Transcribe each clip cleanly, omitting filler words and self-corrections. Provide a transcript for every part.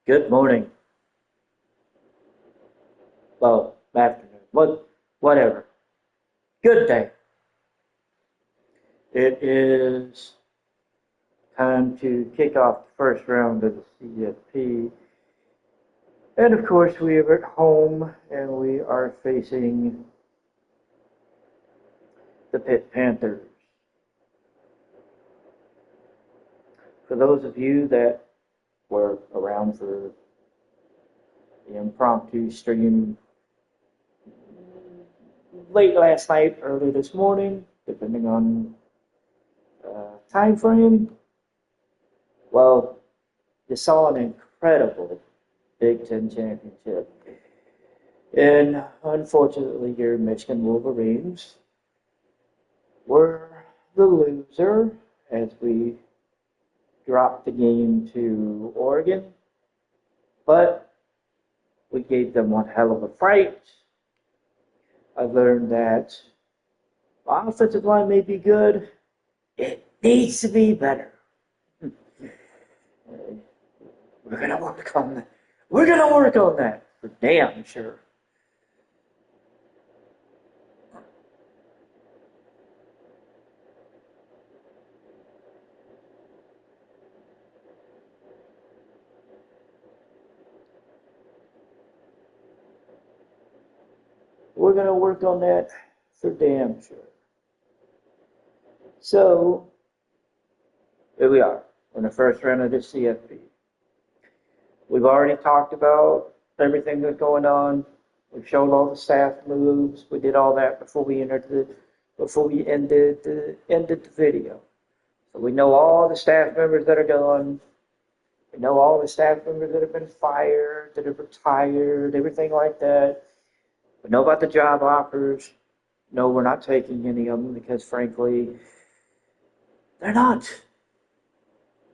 Good morning. Well, afternoon. Whatever. Good day. It is time to kick off the first round of the CFP. And of course, we are at home and we are facing the Pitt Panthers. For those of you that were around for the impromptu stream late last night, early this morning, depending on time frame, well, you saw an incredible Big Ten championship. And unfortunately, your Michigan Wolverines were the loser as we dropped the game to Oregon. But we gave them one hell of a fight. I learned that the offensive line may be good. It needs to be better. We're going to work on that. We're going to work on that for damn sure. We're going to work on that for damn sure. So, here we are in the first round of the CFP. We've already talked about everything that's going on. We've shown all the staff moves. We did all that before we ended the video. So we know all the staff members that are gone. We know all the staff members that have been fired, that have retired, everything like that. We know about the job offers. No, we're not taking any of them because, frankly, they're not.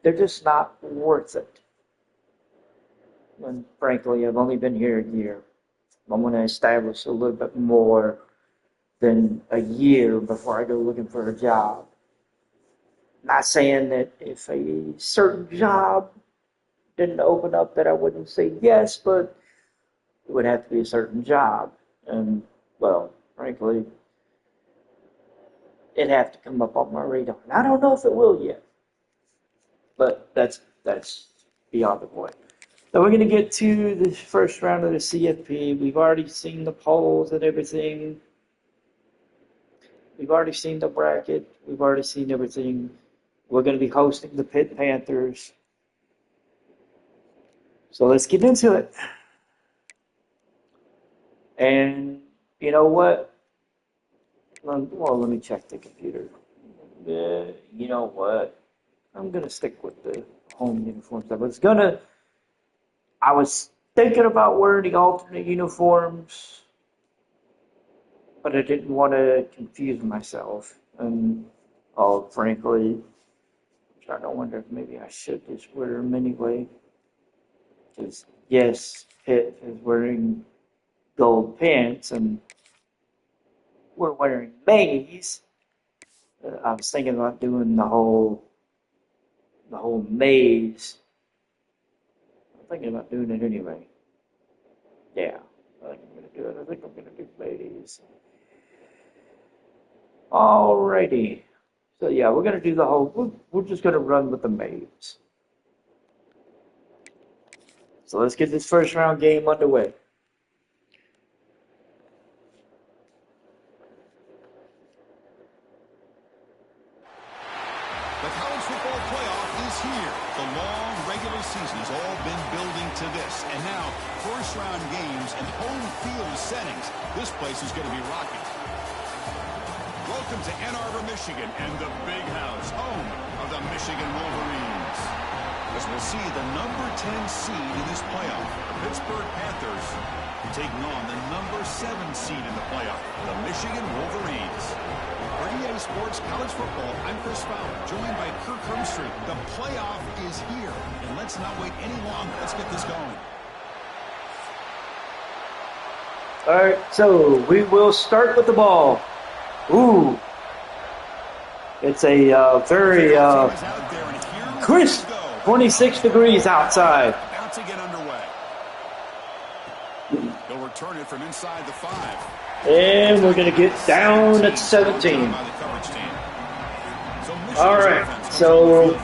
They're just not worth it. And frankly, I've only been here a year. I'm going to establish a little bit more than a year before I go looking for a job. Not saying that if a certain job didn't open up that I wouldn't say yes, but it would have to be a certain job. And, well, frankly, it'd have to come up on my radar. And I don't know if it will yet. But that's beyond the point. So we're going to get to the first round of the CFP. We've already seen the polls and everything. We've already seen the bracket. We've already seen everything. We're going to be hosting the Pitt Panthers. So let's get into it. And you know what? Well, let me check the computer. You know what? I'm going to stick with the home uniform stuff. I was thinking about wearing the alternate uniforms, but I didn't want to confuse myself. And, frankly, I'm starting to wonder if maybe I should just wear them anyway. Because, yes, Pitt is wearing gold pants, and we're wearing maize. I was thinking about doing the whole maize. I'm thinking about doing it anyway. Yeah, I think I'm going to do it. I think I'm going to do maize. Alrighty. So yeah, we're going to do the whole, we're just going to run with the maize. So let's get this first round game underway. The college football playoff is here. The long regular season has all been building to this. And now, first-round games and home field settings. This place is going to be rocking. Welcome to Ann Arbor, Michigan, and the Big House, home of the Michigan Wolverines. As we'll see the number 10 seed in this playoff, the Pittsburgh Panthers, taking on the number 7 seed in the playoff, the Michigan Wolverines. For EA Sports College Football, I'm Chris Fowler, joined by Kirk Hermstreet. The playoff is here, and let's not wait any longer. Let's get this going. All right, so we will start with the ball. Ooh, it's a very crisp 26 degrees outside. about to get underway. They'll return it from inside the 5. And we're going to get down at 17. All right, so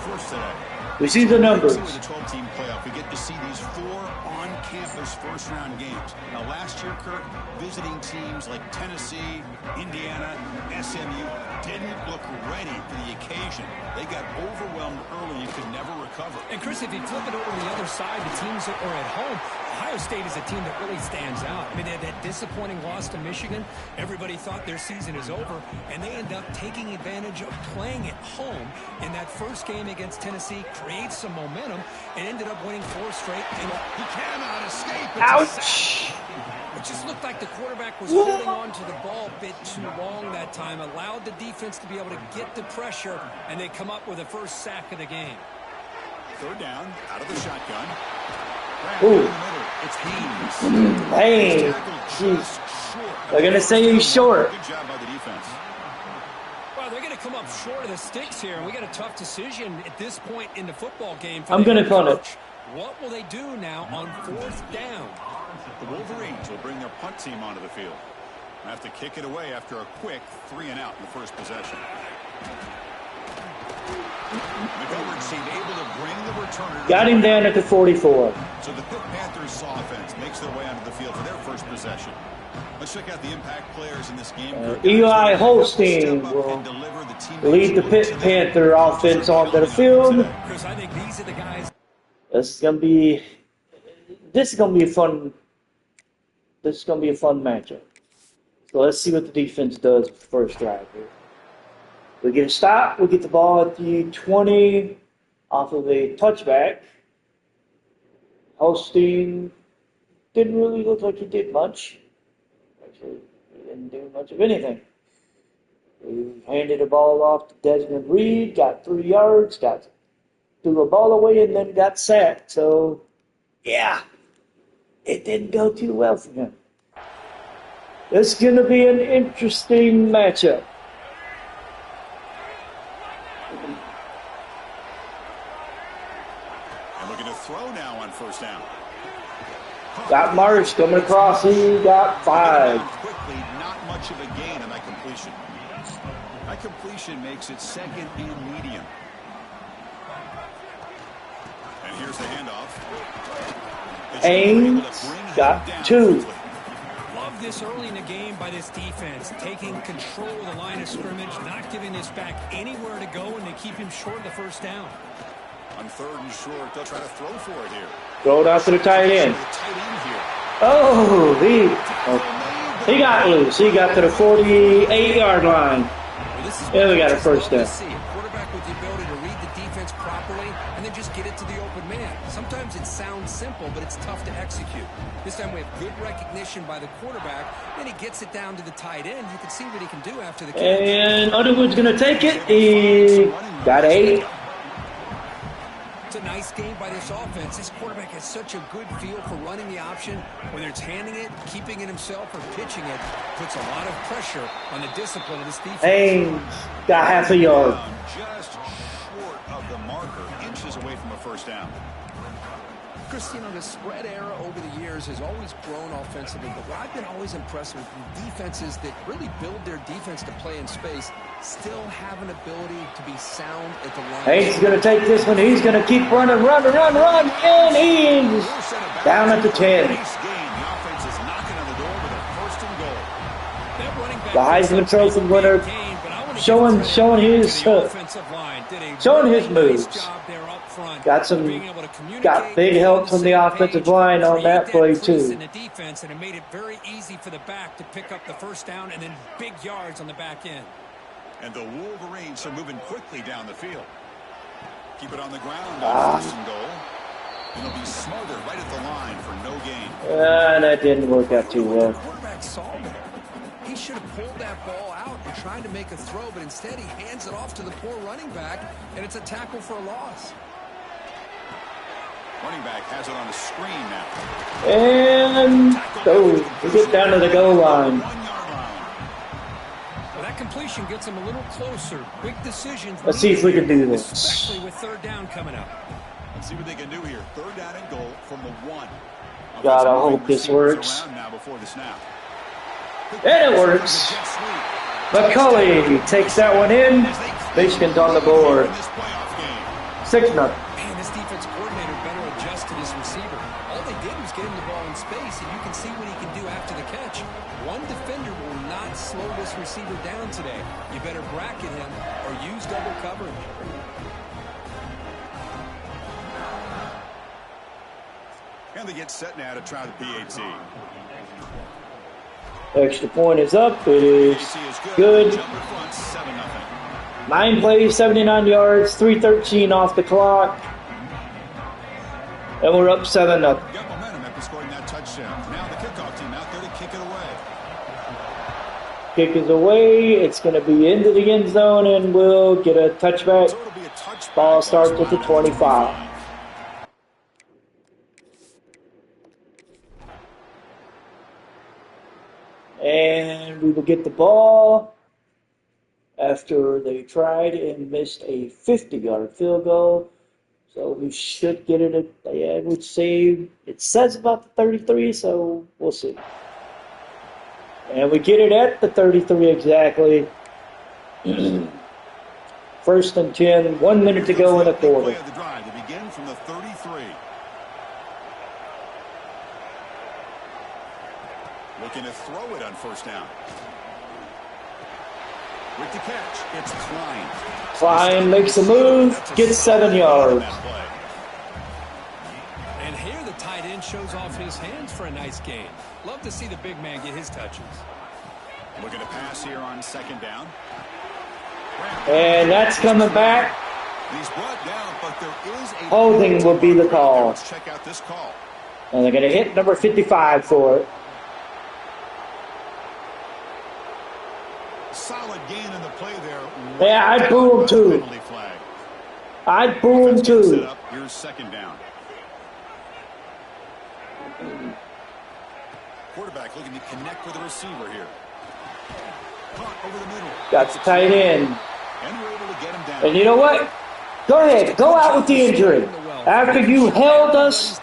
we see the numbers. The 12-team playoff, we get to see these 4 on-campus first-round games. Now, last year, Kirk, visiting teams like Tennessee, Indiana, SMU didn't look ready for the occasion. They got overwhelmed early and could never recover. And, Chris, if you flip it over to the other side, the teams that are at home, Ohio State is a team that really stands out. I mean, they had that disappointing loss to Michigan. Everybody thought their season is over, and they end up taking advantage of playing at home in that first game against Tennessee, creates some momentum, and ended up winning 4 straight. And He cannot escape. Ouch! it just looked like the quarterback was holding on to the ball a bit too long that time, allowed the defense to be able to get the pressure, and they come up with the first sack of the game. 3rd down, out of the shotgun. Ooh. It's Haynes. Hey, jeez. They're going to say he's short. Good job by the defense. Well, they're going to come up short of the sticks here, and we got a tough decision at this point in the football game. I'm going to punt it. What will they do now on 4th down? The Wolverines will bring their punt team onto the field. They'll have to kick it away after a quick 3-and-out in the first possession. McGovern seemed able to bring the returner. Got him down at the 44. So the Pitt Panthers offense makes their way onto the field for their first possession. Let's check out the impact players in this game. Eli Holstein will lead the Pitt Panther offense onto the field. Chris, I think these are the guys. This is gonna be a fun. This is gonna be a fun matchup. So let's see what the defense does first drive here. We get a stop. We get the ball at the 20 off of a touchback. Holstein didn't really look like he did much. Actually, he didn't do much of anything. We handed the ball off to Desmond Reed, got 3 yards, threw a ball away, and then got sacked. So, yeah, it didn't go too well for him. It's going to be an interesting matchup. And looking to throw now on 1st down. Got Marsh coming across. He got 5. Quickly, not much of a gain on that completion. That completion makes it 2nd and medium. And here's the handoff. Haynes got 2. Love this early in the game by this defense, taking control of the line of scrimmage, not giving this back anywhere to go, and they keep him short of the 1st down. On 3rd and short, they'll try to throw for it here. Throw it out to the tight end. Oh, he got loose. He got to the 48-yard line. And we got a 1st down. A quarterback with the ability to read the defense properly and then just get it to the open man. Sometimes it sounds simple, but it's tough to execute. This time we have good recognition by the quarterback. Then he gets it down to the tight end. You can see what he can do after the catch. And Underwood's going to take it. He got 8. It's a nice game by this offense. This quarterback has such a good feel for running the option. Whether it's handing it, keeping it himself, or pitching it, puts a lot of pressure on the discipline of this defense. Haynes got half a yard. Just short of the marker, inches away from a 1st down. Chris, you know, the spread era over the years has always grown offensively, but what I've been always impressed with defenses that really build their defense to play in space still have an ability to be sound at the line. Haynes is going to take this one. He's going to keep running, and he's down at the 10. The Heisman Trophy winner showing his moves. Got big help from the offensive line on that play too. And it made it very easy for the back to pick up the 1st down and then big yards on the back end. And the Wolverines are moving quickly down the field. Keep it on the ground on 1st and goal. And it'll be smothered right at the line for no gain. That didn't work out too well. The quarterback saw that. He should have pulled that ball out and tried to make a throw, but instead he hands it off to the poor running back, and it's a tackle for a loss. Running back has it on the screen now. And we get down to the goal line. Well, that completion gets him a little closer. Quick decisions. Let's see if we can do this. Especially with 3rd down coming up. Let's see what they can do here. 3rd down and goal for from the 1. God, I hope this works. Now before the snap. And it works. McCulley takes that one in. Michigan's on the board. 6-0. Man, this defense coordinator better adjust to this receiver. All they did was get him the ball in space, and you can see what he can do after the catch. One defender will not slow this receiver down today. You better bracket him or use double coverage. And they get set now to try the PAT. Extra point is up. It is good. 9 plays, 79 yards, 3:13 off the clock. And we're up 7-0. Got momentum after scoring that touchdown. Now the kickoff team out there to kick it away. Kick is away. It's going to be into the end zone, and we'll get a touchback. So it'll be a touchback. Ball starts at the 25. And we will get the ball after they tried and missed a 50-yard field goal. So we should get it at, I would say, it says about the 33, so we'll see. And we get it at the 33 exactly. 1st and 10, 1 minute to go in the quarter. Play of the drive. They begin from the 33. Looking to throw it on 1st down. With the catch, it's Klein. Klein makes a move, gets 7 yards. And here the tight end shows off his hands for a nice gain. Love to see the big man get his touches. Looking to pass here on 2nd down. And that's coming back. He's brought down, but there is a Holding will be the call. Let's check out this call. And they're going to hit number 55 for it. Solid gain in the play there. Yeah, I'd boo him too. Penalty flag. I'd boo him Set too. up. Here's 2nd down. Quarterback looking to connect with the receiver here. Caught over the middle. Got the tight end. And we're able to get him down. And you know what? Go ahead. Go out with the injury. After you held us,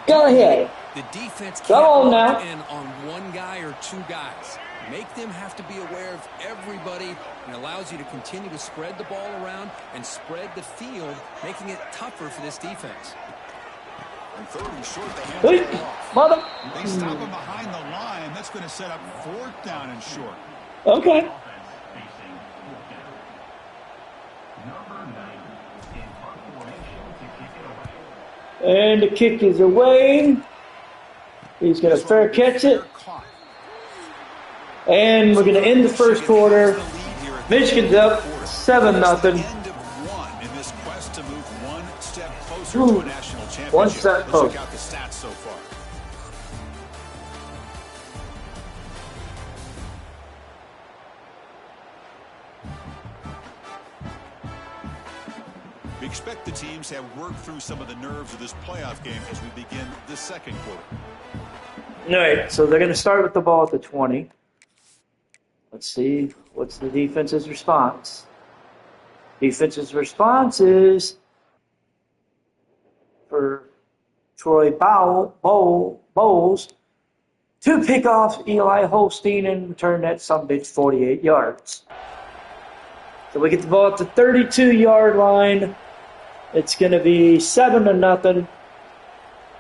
go ahead. The defense Go on now. in on one guy or two guys. Make them have to be aware of everybody, and allows you to continue to spread the ball around and spread the field, making it tougher for this defense. And 3rd and short, they hand Wait, it off. mother. They stop him behind the line. That's going to set up 4th down and short. Okay. And the kick is away. He's going to fair catch it. And we're going to end the 1st quarter. Michigan's up 7-0. In this quest to move one step closer Ooh, to a national championship. one step Let's closer. check out the stats so far. We expect the teams to have worked through some of the nerves of this playoff game as we begin the 2nd quarter. All right, so they're going to start with the ball at the 20. Let's see, what's the defense's response? Defense's response is for Troy Bowles to pick off Eli Holstein and return that sumbitch 48 yards. So we get the ball at the 32-yard line. It's going to be 7-0,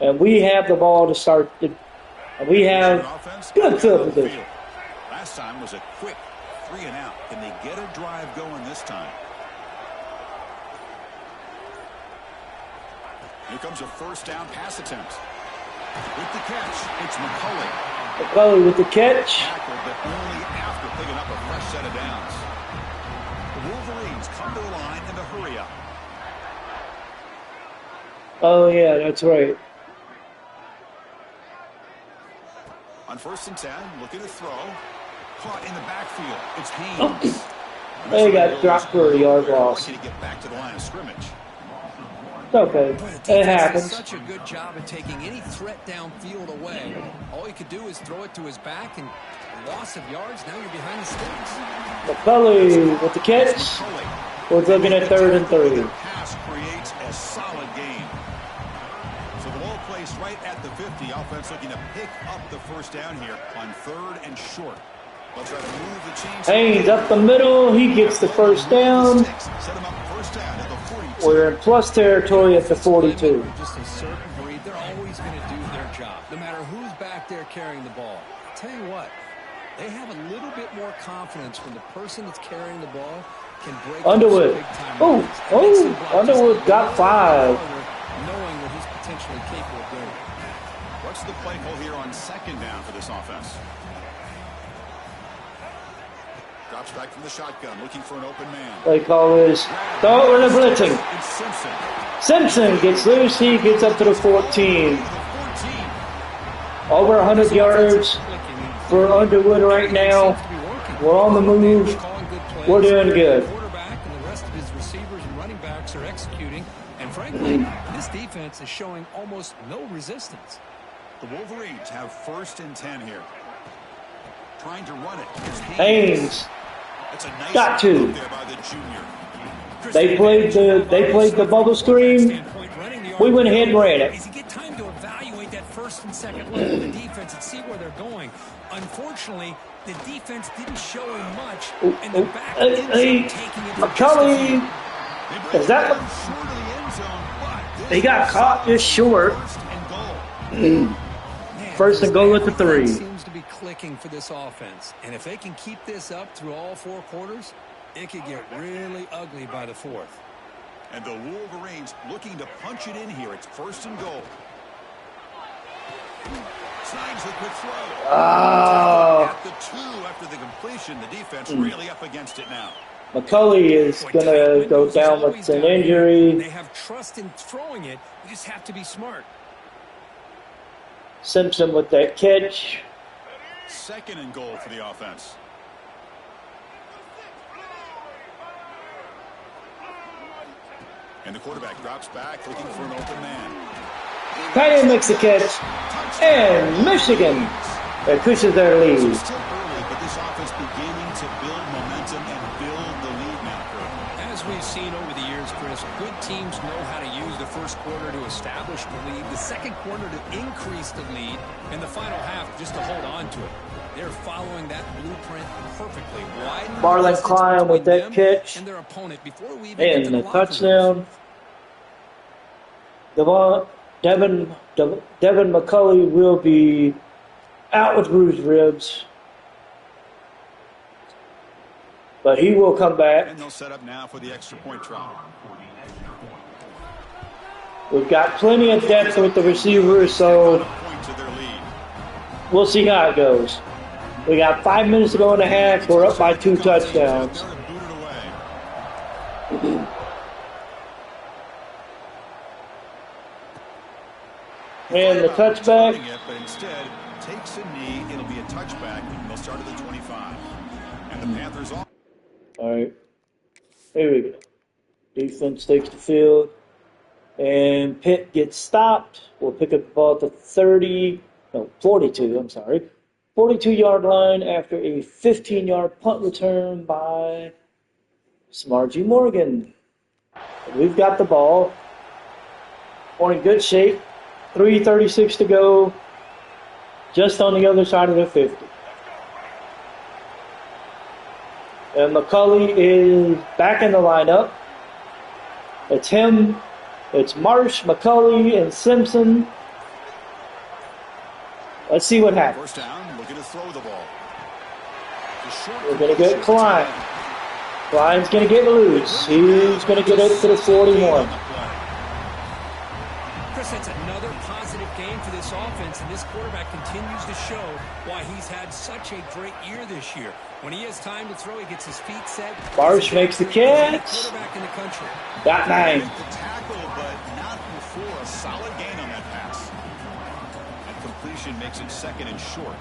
and we have the ball to start. We have good field position. Last time was a quick 3 and out. Can they get a drive going this time? Here comes a 1st down pass attempt. With the catch, it's McCulley. McCulley with the catch. Tackled, but only after picking up a fresh set of downs. The Wolverines come to the line in the hurry up. Oh, yeah, that's right. On 1st and 10, looking to throw. Caught in the backfield. It's Haynes. They got dropped for a yard loss. To get back to the line of scrimmage. It's okay. It happens. Such a good job of taking any threat downfield away. All he could do is throw it to his back, and loss of yards. Now you're behind the sticks. McCulley with the catch. We're looking at 3rd and 3. Pass creates a solid gain. So the ball placed right at the 50. Offense looking to pick up the first down here on 3rd and short. They'll try to move the chains. Haynes up the middle. He gets the first down. Set him up first down at the 42. We're in plus territory at the 42. Just a certain breed. They're always going to do their job, no matter who's back there carrying the ball. I'll tell you what, they have a little bit more confidence when the person that's carrying the ball can break Underwood. Oh, Underwood got 5. Knowing what he's potentially capable of doing. What's the play call here on 2nd down for this offense? Drops back from the shotgun, looking for an open man. Play call is throw it with a blitzing. It's Simpson. Simpson gets loose. He gets up to the 14. Over 100 yards for Underwood right now. We're on the move. We're doing good. The quarterback and the rest of his receivers and running backs are executing. And frankly, this defense is showing almost no resistance. The Wolverines have 1st and 10 here. Trying to run it. Haynes That's a nice got 2. there by the junior. They played the bubble screen. We went ahead and ran it. As you get time to evaluate that 1st and 2nd look at the defense and see where they're going. Unfortunately, the defense didn't show him much, and the back ends up taking it for McCulley, is that what? He got caught just short. First and goal at the 3. Seems to be clicking for this offense, and if they can keep this up through all 4 quarters, it could get really ugly by the 4th. And the Wolverines looking to punch it in here. It's 1st and goal. Signs the quick throw. Oh. At the 2 after the completion, the defense really up against it now. McCulley is going to go down with an injury. They have trust in throwing it. You just have to be smart. Simpson with that catch. 2nd and goal for the offense. And the quarterback drops back, looking for an open man. Payne makes the catch. And Michigan pushes their lead. It's still early, but this offense beginning to build momentum and build the lead now, Kurt. As we've seen over the years, Chris, good teams know how to use the 1st quarter to establish the lead, the 2nd quarter to increase the lead, and the final half just to hold on to it. They're following that blueprint perfectly. Marlon Klein with that catch. And their opponent before we even get to And the locker touchdown. Devin McCulley will be out with bruised ribs. But he will come back. And they'll set up now for the extra point try. We've got plenty of depth with the receivers, so we'll see how it goes. We got 5 minutes to go in the half. We're up by 2 touchdowns. And the touchback. But instead, takes a knee. It'll be a touchback. They'll start at the 25. And the Panthers off. All right. Here we go. Defense takes the field. And Pitt gets stopped. We'll pick up the ball at the 42, I'm sorry. 42-yard line after a 15-yard punt return by Smargy Morgan. We've got the ball. We're in good shape. 3:36 to go. Just on the other side of the 50. And McCulley is back in the lineup. It's him. It's Marsh, McCulley, and Simpson. Let's see what happens. First down, looking to throw the ball. We're going to get Klein. Klein's going to get loose. He's going to get up to the 41. Chris, that's another positive game for this offense, and this quarterback continues to show why he's had such a great year this year. When he has time to throw, he gets his feet set. Marsh makes the catch. Quarterback in the country. Got 9. The tackle, but not before a solid gain on that pass. And completion makes it 2nd and short.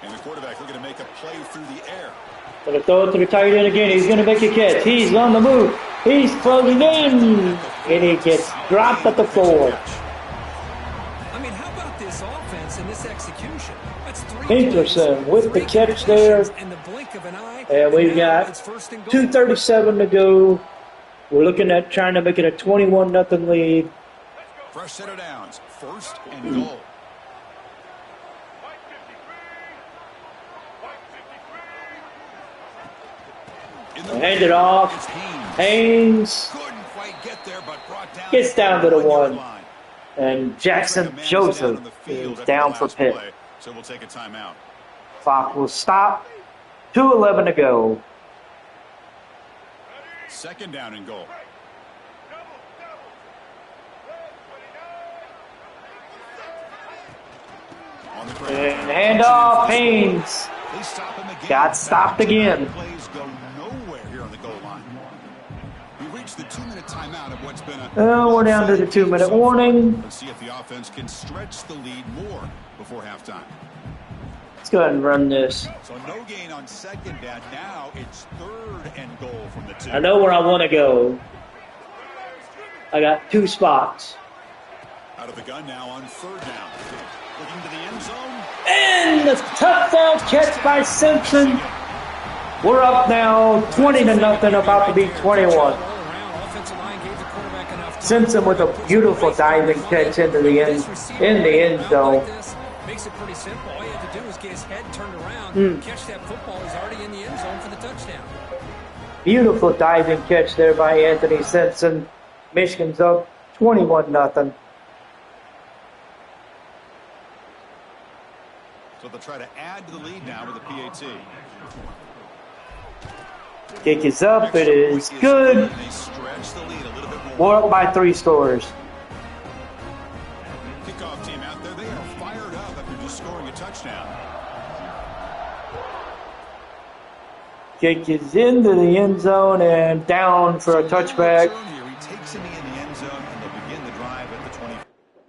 And the quarterback looking to make a play through the air. Going to throw it to the tight end again. He's going to make a catch. He's on the move. He's closing in. And he gets dropped at the 4. I mean, how about this offense and this execution? That's 3 Peterson with the catch there. In the blink of an eye, And we've got 2:37 to go We're looking at trying to make it a 21-0 lead. Fresh set of downs. First and goal. Hand it off. Haynes gets down to the 1. And Jackson Joseph is down for Pitt. So we'll take a timeout. Clock will stop. 2:11 to go. Second down and goal. And handoff, Haynes. Got stopped again. Plays go nowhere here on the goal line. We reached the 2-minute timeout of what's been a... Oh, we're down to the 2-minute warning. Let's see if the offense can stretch the lead more before halftime. Let's go ahead and run this. So no gain on second down. Now it's third and goal from the 2. I know where I want to go. I got 2 spots. Out of the gun now on third down. Looking to the end zone. And the touchdown catch by Simpson. We're up now 20-0, about to be 21. Simpson with a beautiful diving catch into the end zone. Makes it pretty simple. All you have to do is get his head turned around, catch that football. He's already in the end zone for the touchdown. Beautiful diving catch there by Anthony Simpson. Michigan's up 21-0. So they'll try to add to the lead now with a PAT. Kick is up. It is good. They stretch the lead a little bit more. We're up by 3 scores. Kickoff team out there. They are fired up after just scoring a touchdown. Kick is into the end zone and down for a touchback. He takes it in the end zone and they'll begin the drive at the 20.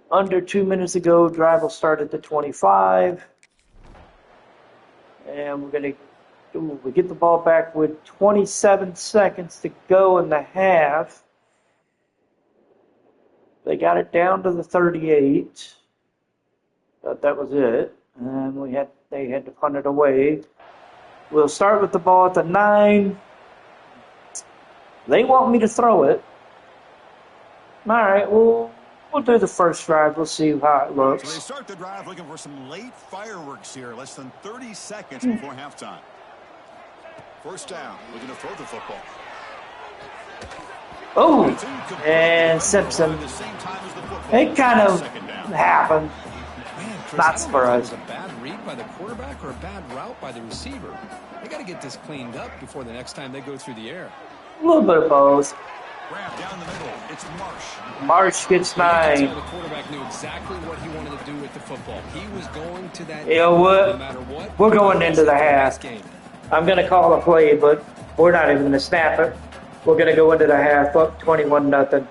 Under 2 minutes ago, drive will start at the 25. And we're going to we get the ball back with 27 seconds to go in the half. They got it down to the 38. Thought that was it. And they had to punt it away. We'll start with the ball at the 9. They want me to throw it. All right, we'll do the first drive. We'll see how it looks. So they start the drive looking for some late fireworks here. Less than 30 seconds before halftime. First down, looking to throw the football. Oh, and Simpson. It kind of happened. Man, Chris, Not surprising. A bad read by the quarterback or a bad route by the receiver. They got to get this cleaned up before the next time they go through the air. A little bit of both. Grab down the middle. It's Marsh. Marsh gets 9. The quarterback knew exactly what he wanted to do with the football. He was going to that. You know what? No matter what. We're going into the half. I'm going to call a play, but we're not even going to snap it. We're going to go into the half up 21-0.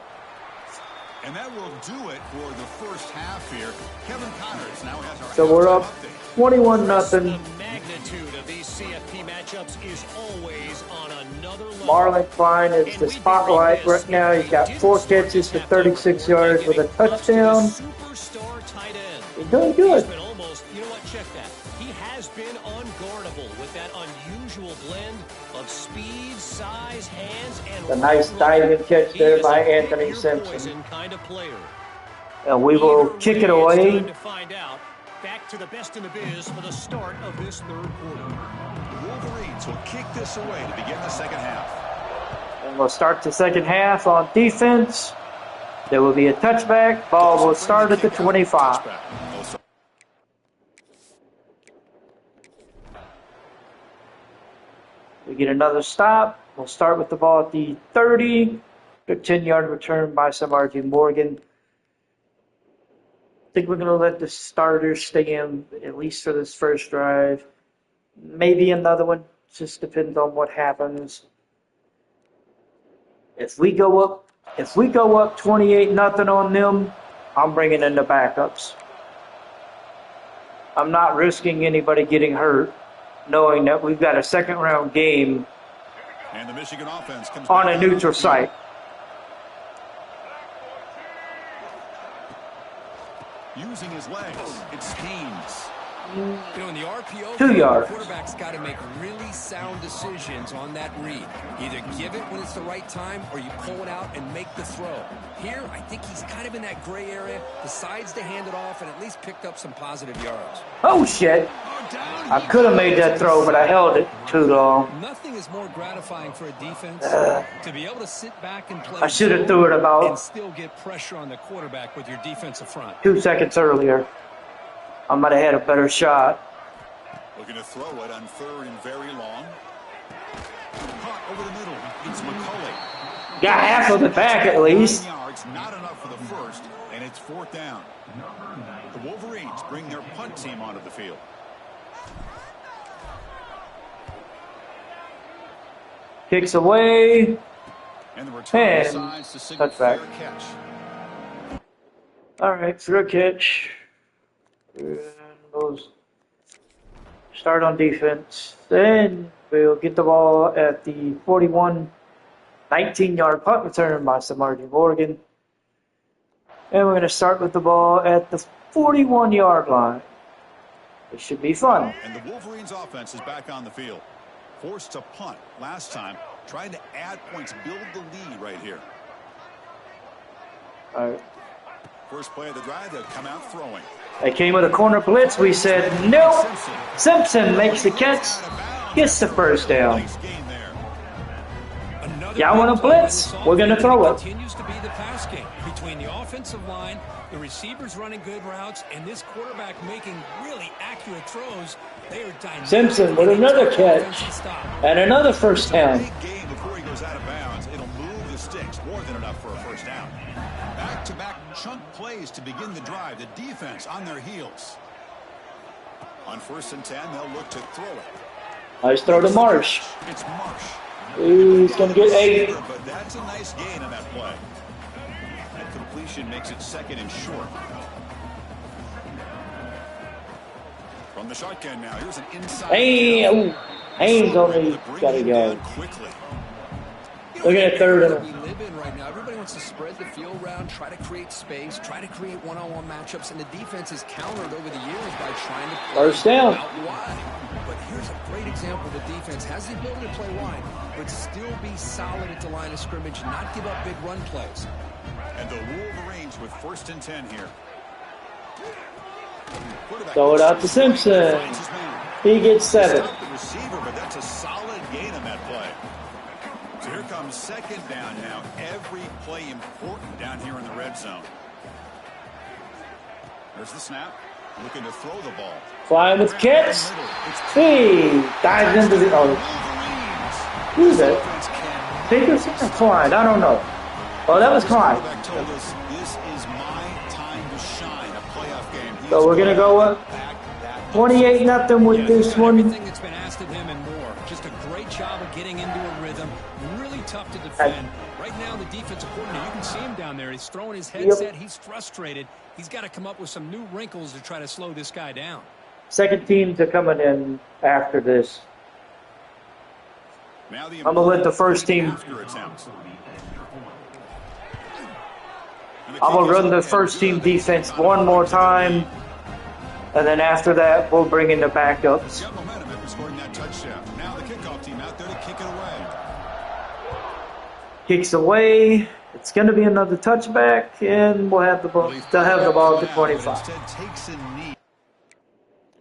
And that will do it for the first half here. Kevin Connors now has our So we're up 21-0. The magnitude of these CFP matchups is always on another level. Marlon Klein is the spotlight right now. He's got 4 catches for 36 yards with a touchdown. Superstar tight end. He's doing good. He's been almost, you know what, check that. He has been unguardable with that unusual blend of speed, size, hands, and A nice diving catch there by Anthony Simpson. Kind of player. And we will kick it away. To find out. Back to the best in the biz for the start of this third quarter. The Wolverines will kick this away to begin the second half. And we'll start the second half on defense. There will be a touchback. Ball will start at the 25. We get another stop. We'll start with the ball at the 30. A 10-yard return by Samarji Morgan. I think we're going to let the starters stay in at least for this first drive. Maybe another one. Just depends on what happens. If we go up 28-0 on them, I'm bringing in the backups. I'm not risking anybody getting hurt, knowing that we've got a second-round game And the Michigan offense comes on a neutral site. Using his legs, it's Haynes. You know, in the RPO, 2 the yards. quarterback's got to make really sound decisions on that read. Either give it when it's the right time or you pull it out and make the throw. Here, I think he's kind of in that gray area, decides to hand it off and at least picked up some positive yards. Oh, shit. I could have made that throw, but I held it too long. Nothing is more gratifying for a defense to be able to sit back and play. I should have threw it and about still get pressure on the quarterback with your defensive front. 2 seconds earlier. I might have had a better shot. Looking to throw it on 3rd and very long. Caught over the middle. It's McCulley. Got half of it back at least. 9 yards, not enough for the first, and it's 4th down. The Wolverines bring their punt team onto the field. Kicks away. And the return And decides to signal touchback. fair catch. All right, fair catch. And we'll start on defense. Then we'll get the ball at the 41, 19-yard punt return by Samarji Morgan. And we're going to start with the ball at the 41-yard line. It should be fun. And the Wolverines offense is back on the field. Forced to punt last time. Trying to add points, build the lead right here. All right. First play of the drive, they'll come out throwing. They came with a corner blitz. We said, nope. Simpson makes the catch, gets the first down. Nice gain there. Y'all want to blitz? We're going to throw it. Continues to be the pass game between the offensive line, the receivers running good routes, and this quarterback making really accurate throws. They are dynamic. Simpson with another catch and another first down. Big game before he goes out of bounds. It'll move the sticks, more than enough for a first down. Back-to-back chunk plays to begin the drive. The defense on their heels. On 1st and 10, they'll look to throw it. Nice throw to Marsh. It's Marsh. He's going to get 8. But that's a nice gain on that play. That completion makes it 2nd and short. From the shotgun now, here's an inside. Haynes only got a yard. Quickly. Look at that 3rd and we live in right now. Everybody wants to spread the field around, try to create space, try to create one-on-one matchups, and the defense has countered over the years by trying to play First down. out wide. But here's a great example. The defense has the ability to play wide, but still be solid at the line of scrimmage, not give up big run plays. And the Wolverines with 1st and 10 here. Throw it out to Simpson. He gets 7. The receiver, but that's a solid gain on that play. So here comes 2nd down now. Every play important down here in the red zone. There's the snap. Looking to throw the ball. Flying with kicks. He dives into the... Oh, who's that? Peterson or Klein? I don't know. Oh, that was Klein. Told us this is my time to shine, a playoff game. So we're going to go up 28-0 with this one. Everything that's been asked of him and more. Just a great job of getting into a rhythm. Really tough to defend. Right now, the defensive coordinator, you can see him down there. He's throwing his headset. He's frustrated. He's got to come up with some new wrinkles to try to slow this guy down. Second teams are coming in after this. Now the I'm going to let the first team... I'm going to run the first team defense one more time. And then after that, we'll bring in the backups. Got momentum after scoring that touchdown. Now the kickoff team out there to kick it away. Kicks away. It's going to be another touchback, and we'll have the ball. They'll have the ball at the 25. So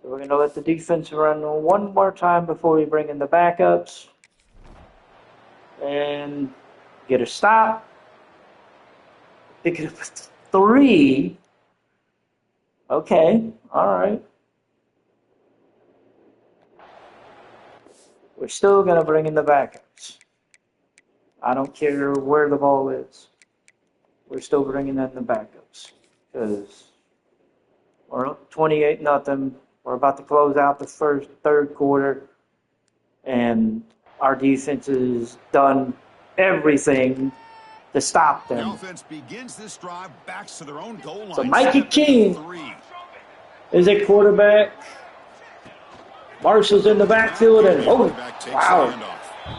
we're going to let the defense run one more time before we bring in the backups. And get a stop. Pick it up at 3. Okay, all right. We're still going to bring in the backups. I don't care where the ball is. We're still bringing in the backups because we're up 28-0. We're about to close out the third quarter, and our defense has done everything to stop them. The offense begins this drive, backs to their own goal line. So Mikey King is a quarterback. Marshall's in the backfield, and oh, wow,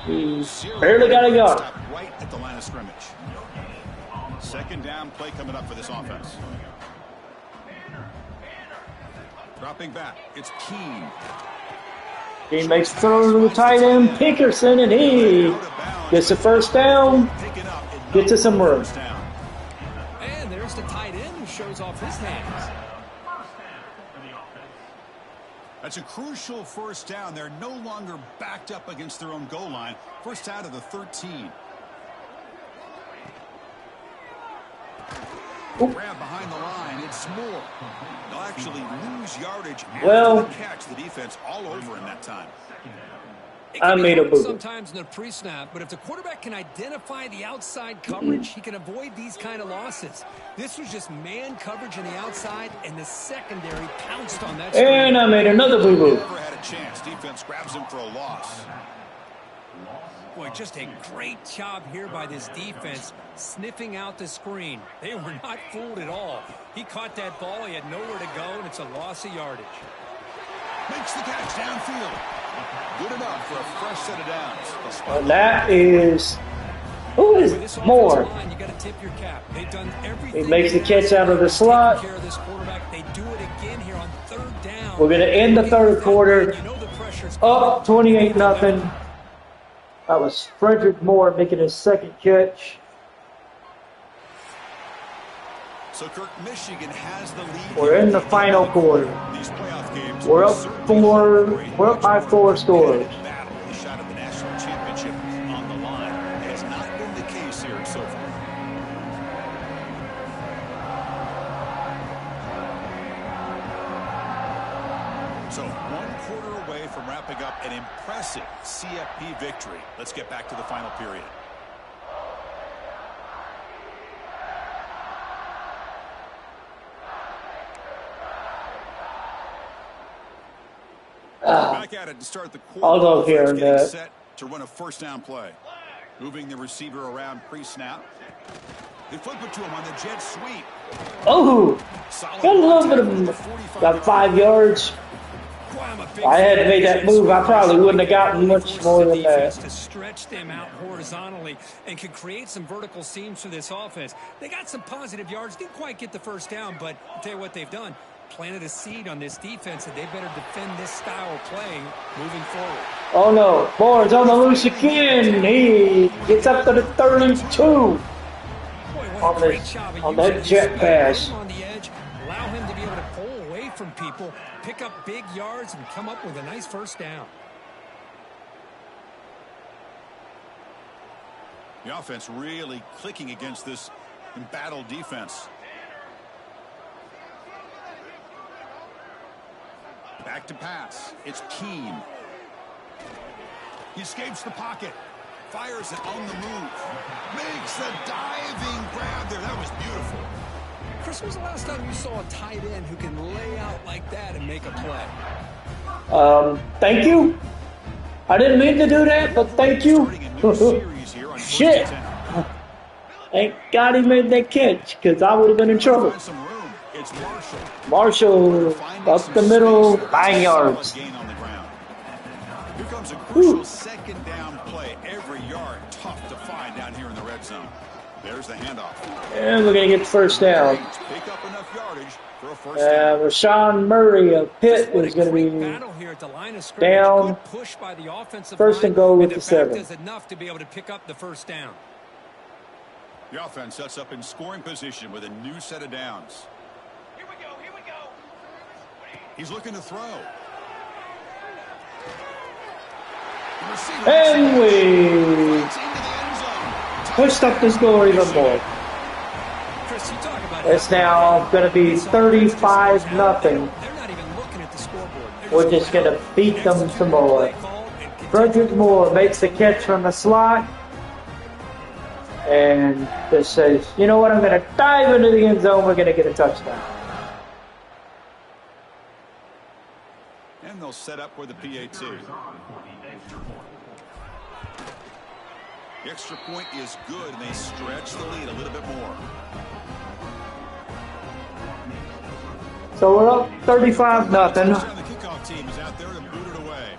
he barely got a yard. Right at the line of scrimmage. 2nd down play coming up for this offense. Dropping back, it's Keene. He makes the throw to the tight end, Pickerson, and he gets the first down, gets us some room. And there's the tight end who shows off his hands. That's a crucial first down. They're no longer backed up against their own goal line. First out of the 13. Oop. Grab behind the line. It's Moore. They'll actually lose yardage Well, after the catch. The defense all over in that time. I made a boo-boo. Sometimes in the pre-snap, but if the quarterback can identify the outside coverage, he can avoid these kind of losses. This was just man coverage on the outside, and the secondary pounced on that. And I made another boo-boo. Never had a chance. Defense grabs him for a loss. Boy, just a great job here by this defense, sniffing out the screen. They were not fooled at all. He caught that ball. He had nowhere to go, and it's a loss of yardage. Makes the catch downfield. Good enough for a fresh set of downs. And that is, who is Moore? You got to tip your cap. They've done everything. He makes the catch out of the slot. Care of this quarterback. They do it again here on third down. We're going to end the third quarter You know the pressure's up 28-0. That was Frederick Moore making his second catch. So Kirk, Michigan has the lead. We're in the final quarter. These playoff games. We're up by 4 scores. Battle, the shot at the national championship on the line. It has not been the case here so far. So 1 quarter away from wrapping up an impressive CFP victory. Let's get back to the final period. Back at it to start the quarter. Although here Getting set to run a first down play. Moving the receiver around pre-snap. They flip it to him on the jet sweep. Oh, got a little bit of, got 5 yards. If I had made that move, I probably wouldn't have gotten much more than that. To stretch them out horizontally and could create some vertical seams for this offense. They got some positive yards, didn't quite get the first down, but I'll tell you what they've done. Planted a seed on this defense, and they better defend this style of play moving forward. Oh no, Moore's on the loose again. He gets up to the 32 on that jet pass. On the edge, allow him to be able to pull away from people, pick up big yards, and come up with a nice first down. The offense really clicking against this embattled defense. Back to pass. It's Keene. He escapes the pocket. Fires it on the move. Makes the diving grab there. That was beautiful. Chris, when was the last time you saw a tight end who can lay out like that and make a play? Thank you. I didn't mean to do that, but thank you. Shit. Thank God he made that catch, because I would have been in trouble. It's Marshall up the middle, 9 yards. Here comes a crucial second down play. Every yard tough to find down here in the red zone. There's the handoff. And we're going to get the first down. Pick up enough yardage for a first down. Rashawn Murray of Pitt was going to be down. First and goal with the 7. Enough to be able to pick up the first down. The offense sets up in scoring position with a new set of downs. He's looking to throw. And we pushed up the score even more. It's now going to be 35-0. We're just going to beat them some more. Frederick Moore makes the catch from the slot. And just says, you know what, I'm going to dive into the end zone. We're going to get a touchdown. And they'll set up with the PAT. The extra point is good, and they stretch the lead a little bit more. So we're up 35-0. The kickoff team is out there to boot it away.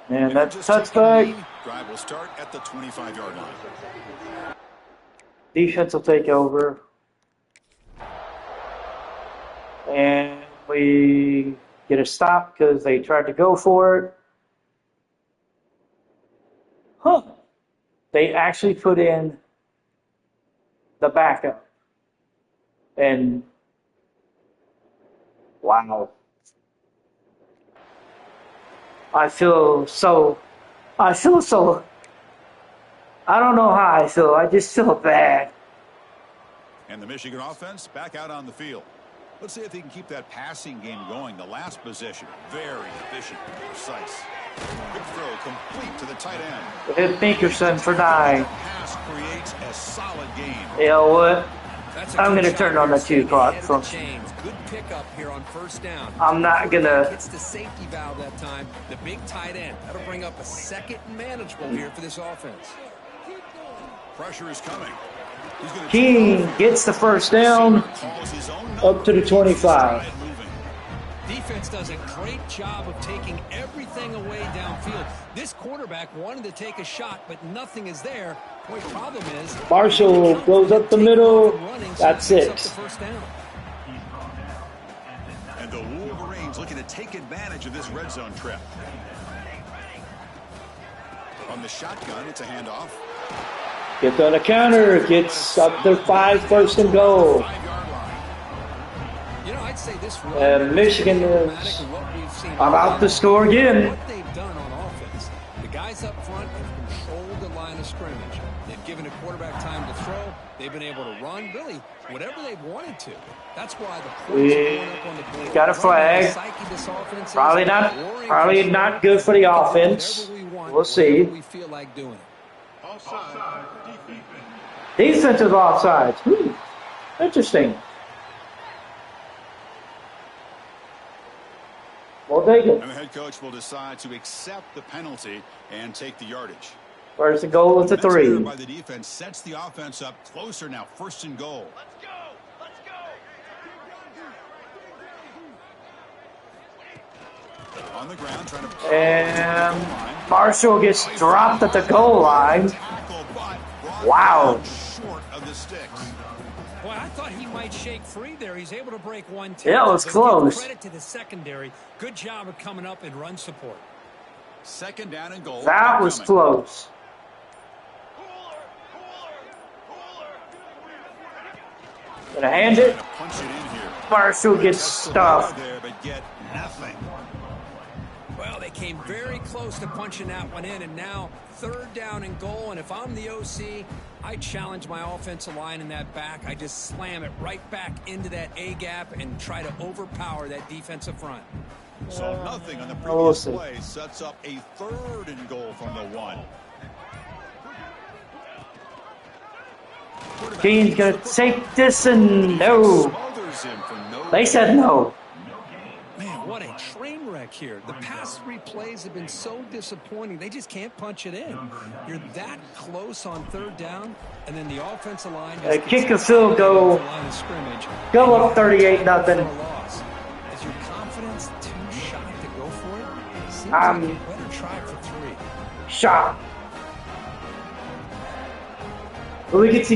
And that's touchback. Drive will start at the 25-yard line. Defense will take over. And we get a stop because they tried to go for it. Huh. They actually put in the backup. And wow. I feel so, I don't know how I feel. I just feel bad. And the Michigan offense back out on the field. Let's see if they can keep that passing game going. The last possession, very efficient, precise. Big throw complete to the tight end. Hit Binkerson for 9. Pass creates a solid game. You know what? I'm going to turn on the 2 clock. Good pickup here on first down. I'm not going to. Hits the safety valve that time. The big tight end. That'll bring up a second and manageable here for this offense. Pressure is coming. King gets the first down up to the 25. Defense does a great job of taking everything away downfield. This quarterback wanted to take a shot, but nothing is there. The problem is Marshall goes up the middle. That's 6. And the Wolverines looking to take advantage of this red zone trip. On the shotgun, it's a handoff. Gets on the counter, gets up to 5, first and goal. You know, I'd say this And Michigan is about to score again. What they've done on offense, the guys up front have controlled the line of scrimmage. They've given a quarterback time to throw. They've been able to run, really, whatever they've wanted to. That's why the points are going up on the board. Got a flag. Probably not good for the offense. We'll see. We feel like doing it. Defensive offsides. Interesting. Well, take it. And the head coach will decide to accept the penalty and take the yardage. First and goal is a 3. By the defense sets the offense up closer now. First and goal. Let's go. On the ground, trying to. And Marshall gets dropped at the goal line. Wow. Short of the sticks. Boy, I thought he might shake free there. He's able to break one tackle. Yeah, it was close. Credit to the secondary. Good job of coming up and run support. Second down and goal. That was close. Gonna hand it. Punch it in here. Marshall gets stuffed. There, but get nothing. Well, they came very close to punching that one in, and now third down and goal. And if I'm the OC, I challenge my offensive line in that back. I just slam it right back into that A gap and try to overpower that defensive front. So nothing on the previous play sets up a third and goal from the 1. Keen's gonna take this and no. They said no. Man, what a train wreck here. The past 3 plays have been so disappointing. They just can't punch it in. You're that close on third down, and then the offensive line Kick a field goal. Go up 38-0. Is your confidence too shot to go for it? Seems like you better try for 3. Shot. We get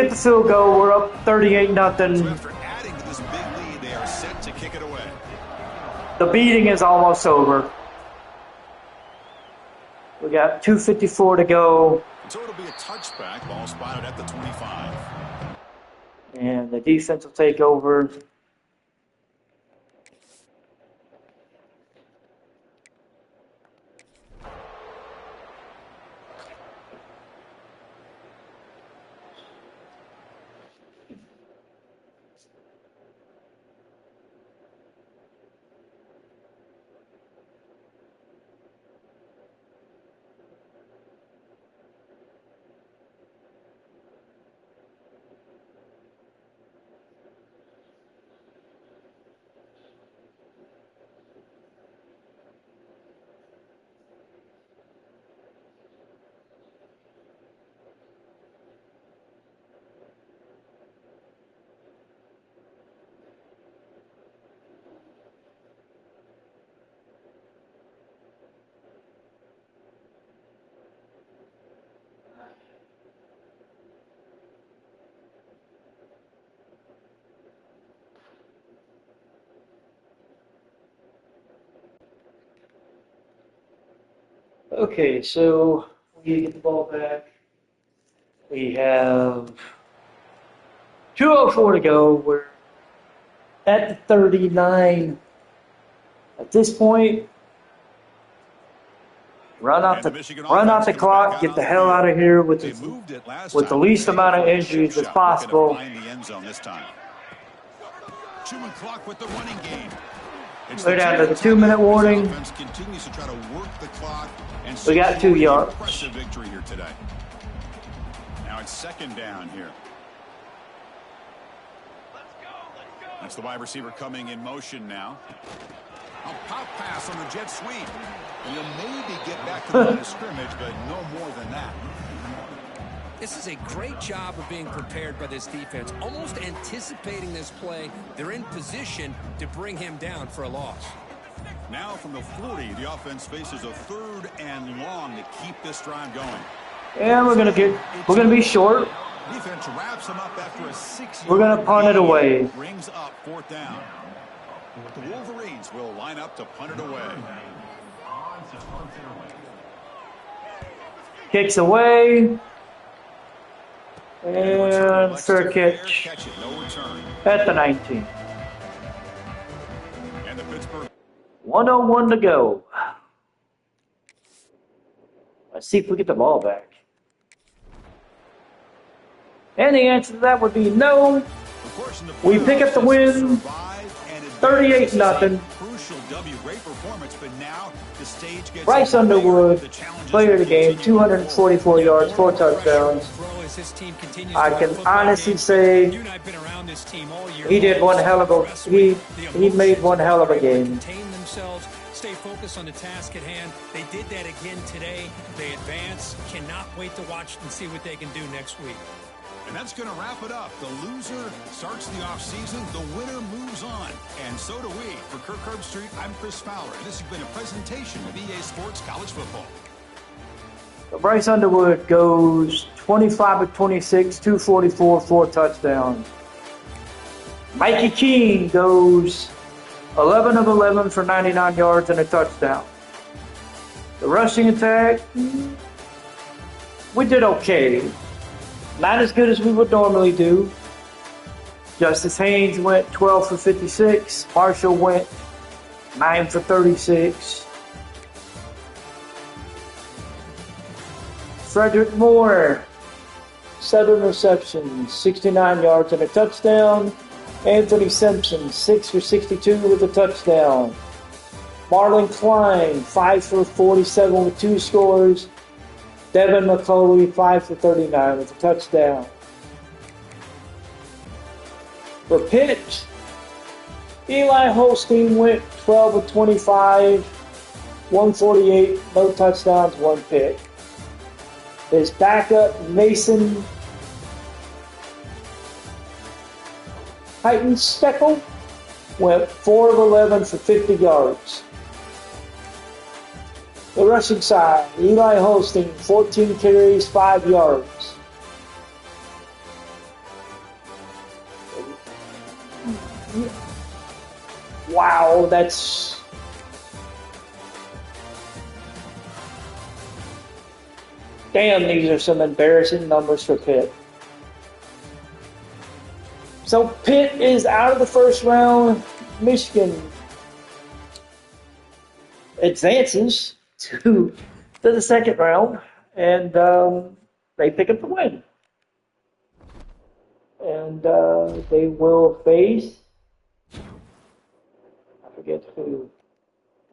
the field goal. We're up 38-0. So after adding to this big lead, they are set to kick it away. The beating is almost over. We got 2:54 to go. So it'll be a touchback. Ball spotted at the 25. And the defense will take over. Okay, so we get the ball back. We have 2:04 to go. We're at the 39. At this point, run out the clock, get the hell out of here with the least amount of injuries as possible. We're down to the 2-minute warning. We got 2 yards. Now it's second down here. That's the wide receiver coming in motion now. A pop pass on the jet sweep. And you'll maybe get back to the line of scrimmage, but no more than that. This is a great job of being prepared by this defense, almost anticipating this play. They're in position to bring him down for a loss. Now from the 40, the offense faces a 3rd and long to keep this drive going. And we're gonna be short. Defense wraps him up after a 6-yard. We're gonna punt it away. Brings up 4th down. The Wolverines will line up to punt it away. Kicks away. And fair catch at the 19. And the Pittsburgh 1:01 to go. Let's see if we get the ball back. And the answer to that would be no. We pick up the win, 38-0. Bryce Underwood, player of the game, 244 yards, 4 touchdowns. I can honestly say he did one hell of a he made one hell of a game. Stay focused on the task at hand. They did that again today. They advance. Cannot wait to watch and see what they can do next week. And that's going to wrap it up. The loser starts the offseason. The winner moves on. And so do we. For Kirk Herbstreit, I'm Chris Fowler. And this has been a presentation of EA Sports College Football. So Bryce Underwood goes 25 of 26, 244, 4 touchdowns. Mikey Keene goes 11 of 11 for 99 yards and a touchdown. The rushing attack, we did okay. Not as good as we would normally do. Justice Haynes went 12 for 56. Marshall went 9 for 36. Frederick Moore, 7 receptions, 69 yards and a touchdown. Anthony Simpson, 6 for 62 with a touchdown. Marlon Klein, 5 for 47 with 2 scores. Devin McCauley, 5 for 39 with a touchdown. For Pitt, Eli Holstein went 12 of 25, 148, no touchdowns, 1 pick. His backup, Mason Heitensteckel, went 4 of 11 for 50 yards. The rushing side, Eli Holstein, 14 carries, 5 yards. Wow, that's... Damn, these are some embarrassing numbers for Pitt. So Pitt is out of the first round. Michigan advances to the second round, and they pick up the win. And they will face, I forget who.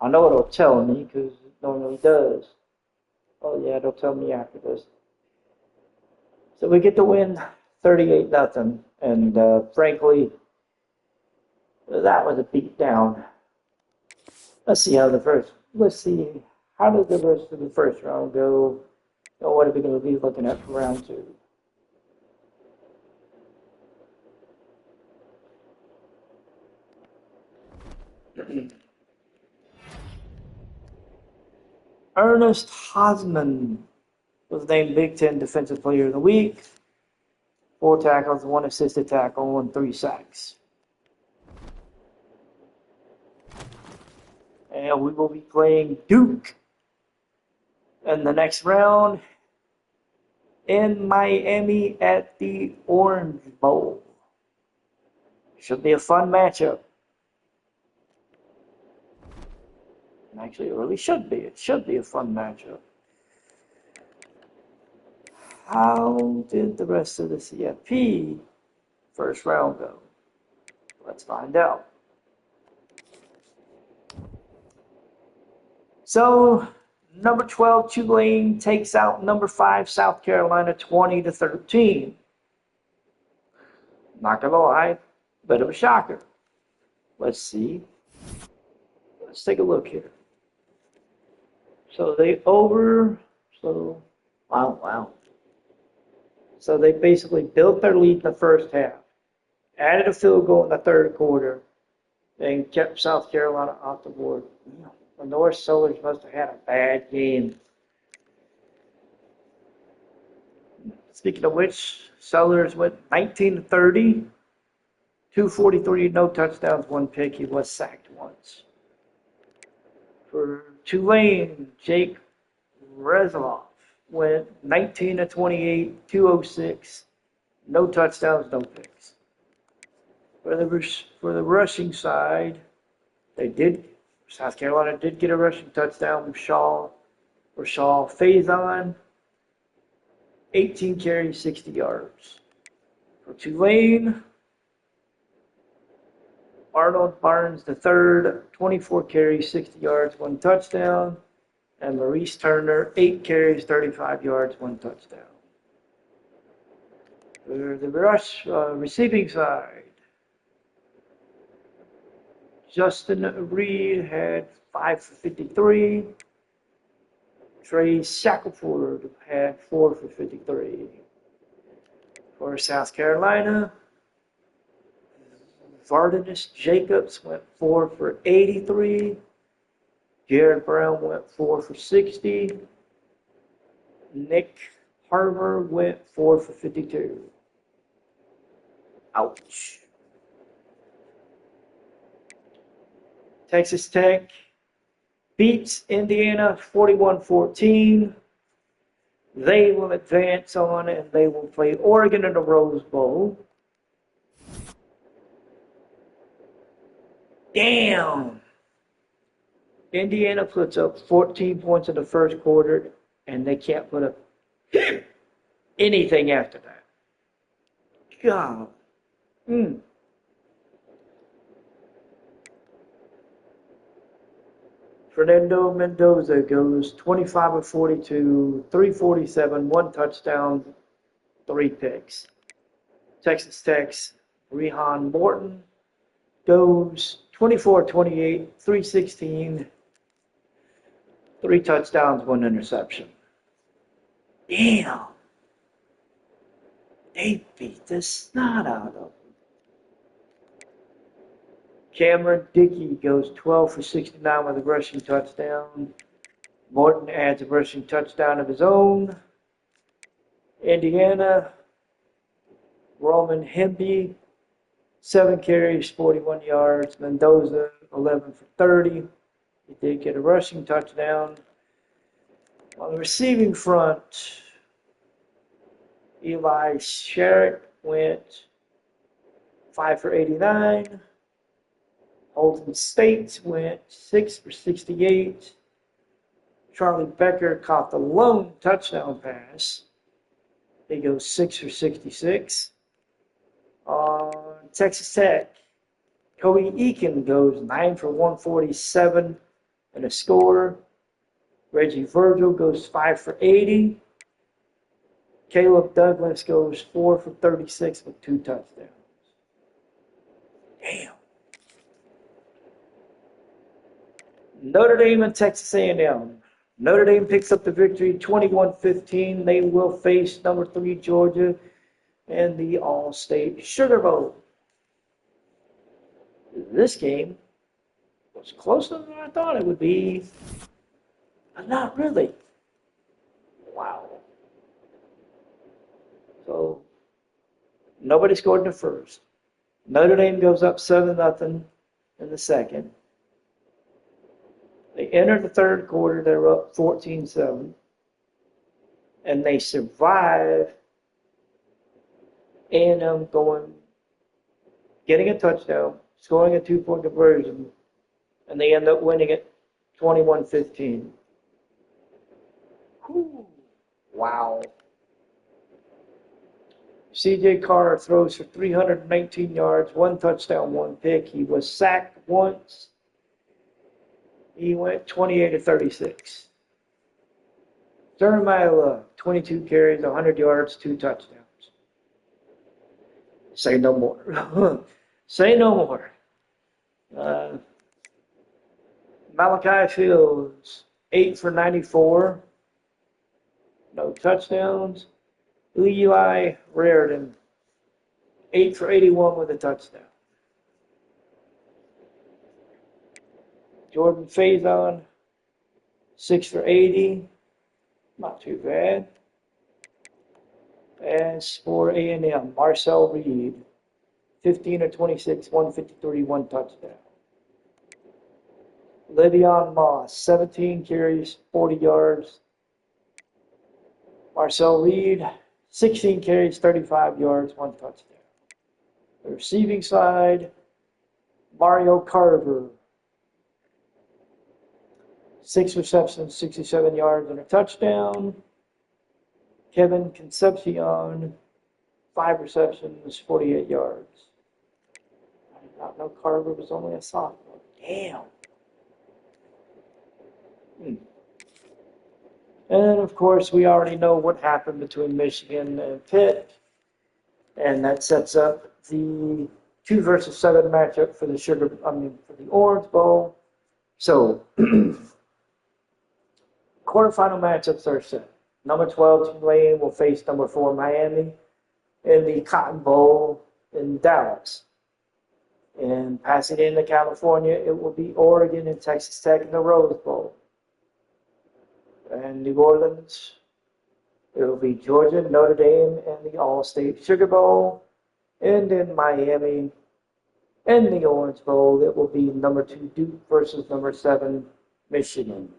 I know it'll tell me because it normally does. Oh yeah, it'll tell me after this. So we get to win 38-0, and frankly, that was a beat down. Let's see how the rest of the first round go. And what are we going to be looking at for round 2? Ernest Hosman was named Big Ten Defensive Player of the Week. 4 tackles, 1 assisted tackle, and 3 sacks. And we will be playing Duke And the next round in Miami at the Orange Bowl. Should be a fun matchup. Actually, it really should be. It should be a fun matchup. How did the rest of the CFP first round go? Let's find out. So, number 12, Tulane takes out number 5, South Carolina, 20-13. Not gonna lie, bit of a shocker. Let's see. Let's take a look here. So wow. So they basically built their lead in the first half, added a field goal in the third quarter, and kept South Carolina off the board. The North Soldiers must have had a bad game. Speaking of which, Sellers went 19-30, 243, no touchdowns, 1 pick. He was sacked once. For Tulane, Jake Reslov went 19-28, 206, no touchdowns, no picks. For the rushing side, South Carolina did get a rushing touchdown with Shaw Faison, 18 carries, 60 yards. For Tulane, Arnold Barnes III, 24 carries, 60 yards, 1 touchdown. And Maurice Turner, 8 carries, 35 yards, 1 touchdown. For the receiving side, Justin Reed had 5 for 53. Trey Shackelford had 4 for 53. For South Carolina, Vardanis Jacobs went 4 for 83. Jared Brown went 4 for 60. Nick Harver went 4 for 52. Ouch. Texas Tech beats Indiana 41-14. They will advance on and they will play Oregon in the Rose Bowl. Damn. Indiana puts up 14 points in the first quarter, and they can't put up anything after that. God. Fernando Mendoza goes 25 of 42, 347, 1 touchdown, 3 picks. Texas Tech's Rehan Morton goes 24-28, 316, 3 touchdowns, 1 interception. Damn. They beat the snot out of them. Cameron Dickey goes 12 for 69 with a rushing touchdown. Morton adds a rushing touchdown of his own. Indiana, Roman Hemby, 7 carries, 41 yards. Mendoza, 11 for 30. He did get a rushing touchdown. On the receiving front, Eli Sherrick went 5 for 89. Holden States went 6 for 68. Charlie Becker caught the lone touchdown pass. He goes 6 for 66. On Texas Tech, Cody Eakin goes 9 for 147 and a score. Reggie Virgil goes 5 for 80. Caleb Douglas goes 4 for 36 with 2 touchdowns. Damn. Notre Dame and Texas A&M. Notre Dame picks up the victory 21-15. They will face number 3 Georgia in the All-State Sugar Bowl. This game was closer than I thought it would be, but not really. Wow. So, nobody scored in the first. Notre Dame goes up 7-0 in the second. They enter the third quarter, they're up 14-7. and they survive A&M getting a touchdown, scoring a 2-point conversion, and they end up winning it 21-15. Wow. C.J. Carr throws for 319 yards, 1 touchdown, 1 pick. He was sacked once. He went 28-36. Jeremiah Love, 22 carries, 100 yards, 2 touchdowns. Say no more. Say no more. Malachi Fields, 8 for 94. No touchdowns. Eli Raridan, 8 for 81 with a touchdown. Jordan Faison, 6 for 80. Not too bad. As for A&M, Marcel Reed, 15 of 26, 153, 1 touchdown. Le'Veon Moss, 17 carries, 40 yards. Marcel Reed, 16 carries, 35 yards, 1 touchdown. The receiving side, Mario Carver, 6 receptions, 67 yards, and a touchdown. Kevin Concepcion, 5 receptions, 48 yards. I did not know Carver was only a sophomore. Damn. And, of course, we already know what happened between Michigan and Pitt. And that sets up the 2 versus 7 matchup for the Orange Bowl. So, quarterfinal matchups are set. Number 12, Tulane will face number 4, Miami, in the Cotton Bowl in Dallas. In Pasadena, California, it will be Oregon and Texas Tech in the Rose Bowl. And New Orleans, it will be Georgia, Notre Dame, and the All-State Sugar Bowl. And in Miami, in the Orange Bowl, it will be number 2, Duke versus number 7, Michigan.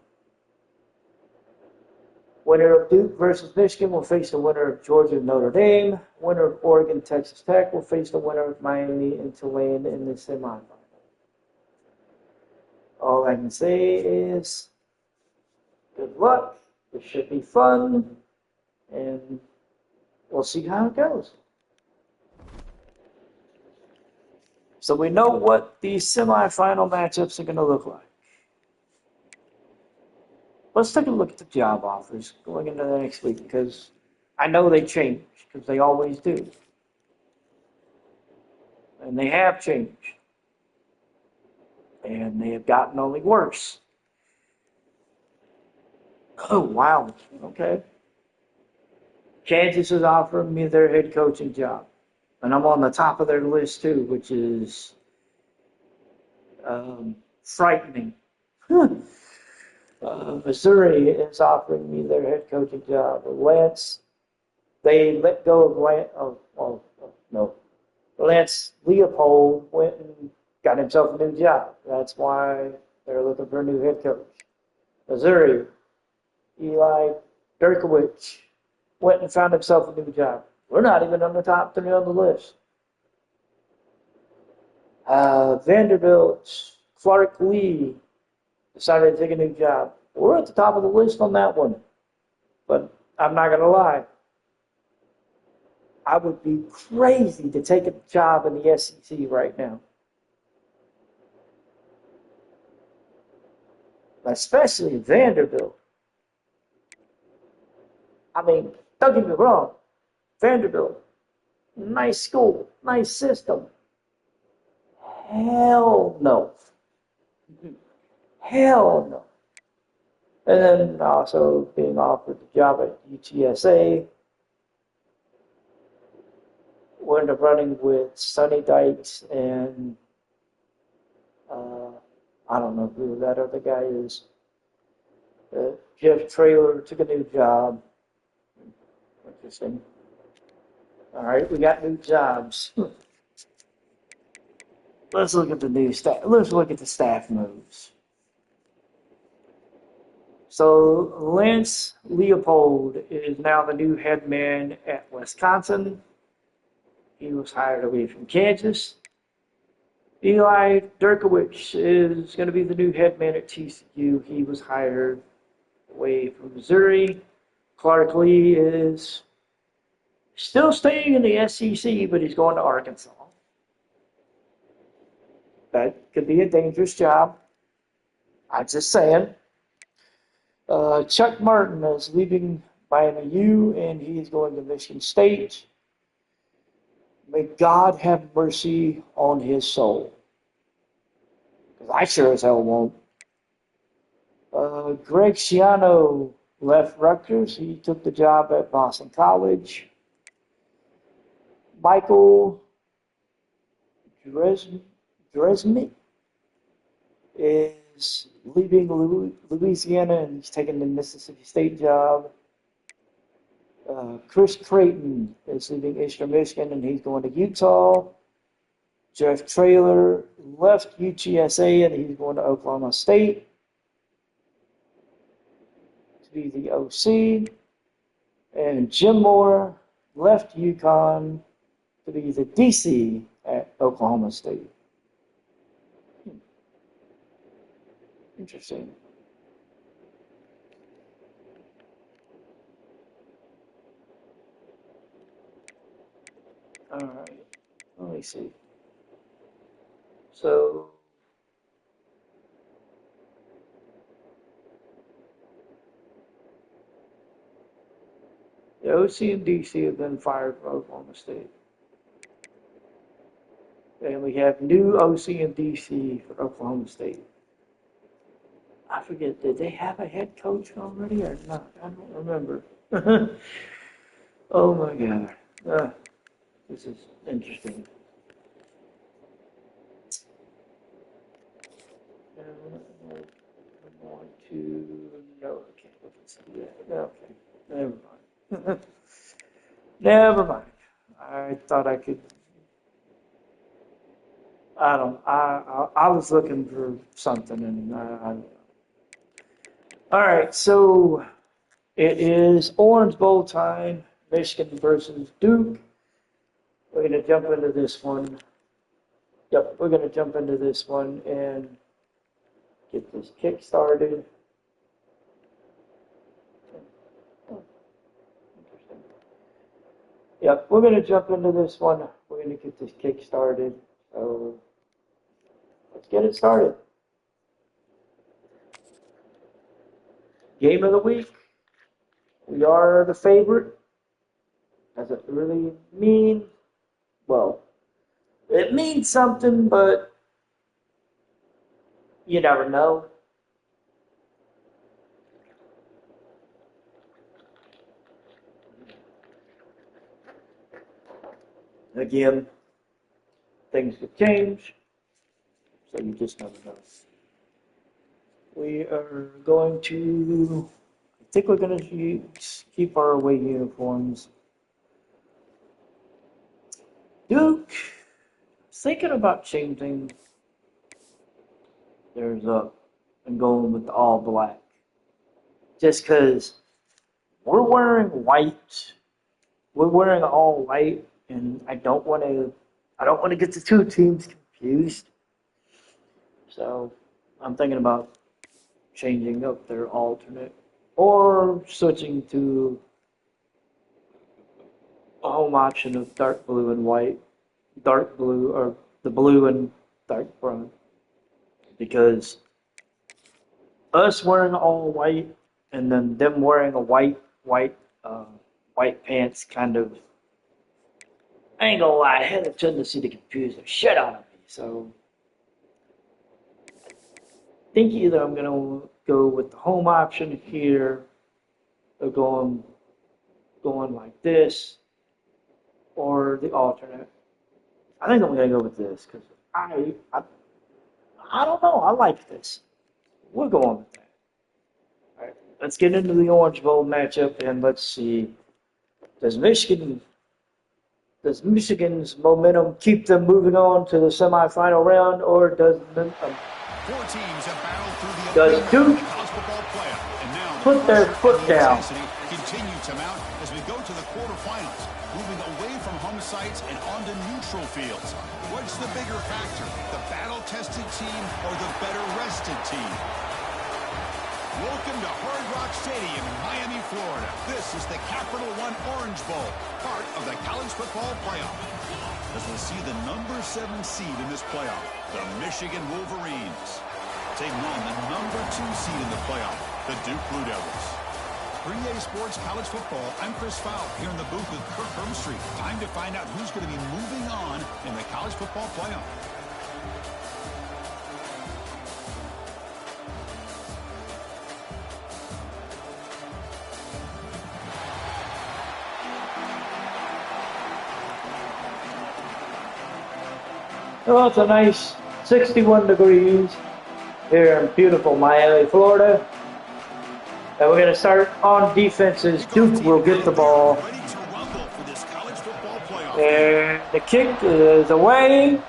Winner of Duke versus Michigan will face the winner of Georgia and Notre Dame. Winner of Oregon, Texas Tech will face the winner of Miami and Tulane in the semifinal. All I can say is good luck. It should be fun. And we'll see how it goes. So we know what these semifinal matchups are going to look like. Let's take a look at the job offers going into the next week, because I know they change, because they always do. And they have changed. And they have gotten only worse. Oh, wow. Okay. Kansas is offering me their head coaching job. And I'm on the top of their list, too, which is frightening. Missouri is offering me their head coaching job. They let go of Lance Leopold went and got himself a new job. That's why they're looking for a new head coach. Missouri, Eli Derkowitz went and found himself a new job. We're not even on the top 3 on the list. Vanderbilt, Clark Lee decided to take a new job. We're at the top of the list on that one. But I'm not going to lie. I would be crazy to take a job in the SEC right now. Especially Vanderbilt. I mean, don't get me wrong. Vanderbilt, nice school, nice system. Hell no. Hell no. And then also being offered the job at UTSA. We're in the running with Sonny Dykes and I don't know who that other guy is. Jeff Traylor took a new job. Interesting. All right, we got new jobs. Let's look at the new staff. Let's look at the staff moves. So Lance Leopold is now the new head man at Wisconsin. He was hired away from Kansas. Eli Durkowicz is going to be the new head man at TCU. He was hired away from Missouri. Clark Lee is still staying in the SEC, but he's going to Arkansas. That could be a dangerous job. I'm just saying. Chuck Martin is leaving Miami U, and he's going to Michigan State. May God have mercy on his soul. Because I sure as hell won't. Greg Schiano left Rutgers. He took the job at Boston College. Michael Dresnick is leaving Louisiana and he's taking the Mississippi State job. Chris Creighton is leaving Eastern Michigan and he's going to Utah. Jeff Traylor left UTSA and he's going to Oklahoma State to be the OC. And Jim Moore left UConn to be the DC at Oklahoma State. Interesting. All right, let me see. So, the OC and DC have been fired from Oklahoma State. And we have new OC and DC for Oklahoma State. I forget, did they have a head coach already or not? I don't remember. Oh my God. This is interesting. I want to, no, I can't look and see that. Okay, never mind. Never mind. I thought I could. I was looking for something and I all right, so it is Orange Bowl time, Michigan versus Duke. We're going to jump into this one. Yep, we're going to jump into this one and get this kick started. Oh, interesting. Yep, we're going to jump into this one. We're going to get this kick started. So let's get it started. Game of the week. We are the favorite. Does it really mean? Well, it means something, but you never know. Again, things could change, so you just never know. We are going to, I think we're going to keep our away uniforms. Duke, thinking about changing theirs up and going with the all black. Just because we're wearing white, we're wearing all white, and I don't want to get the two teams confused. So I'm thinking about changing up their alternate or switching to a home option of dark blue and white, dark blue or the blue and dark brown, because us wearing all white and then them wearing a white pants kind of, I ain't gonna lie, it had a tendency to confuse the shit out of me. So I think either I'm gonna go with the home option here, or going like this, or the alternate. I think I'm gonna go with this because I don't know. I like this. We're going with that. All right, let's get into the Orange Bowl matchup and let's see. Does Michigan's momentum keep them moving on to the semifinal round, or does Four teams have battled through the Duke college football playoff, and now put their foot down. Continue to mount as we go to the quarterfinals, moving away from home sites and onto neutral fields. What's the bigger factor, the battle-tested team or the better-rested team? Welcome to Hard Rock Stadium in Miami, Florida. This is the Capital One Orange Bowl, part of the college football playoff. As we'll see the number 7 seed in this playoff, the Michigan Wolverines, taking on the number 2 seed in the playoff, the Duke Blue Devils. 3A Sports College Football, I'm Chris Fowl here in the booth with Kirk Hermstreet. Time to find out who's going to be moving on in the college football playoff. Well, it's a nice 61 degrees here in beautiful Miami, Florida. And we're going to start on defenses. Duke will get the ball. And the kick is away.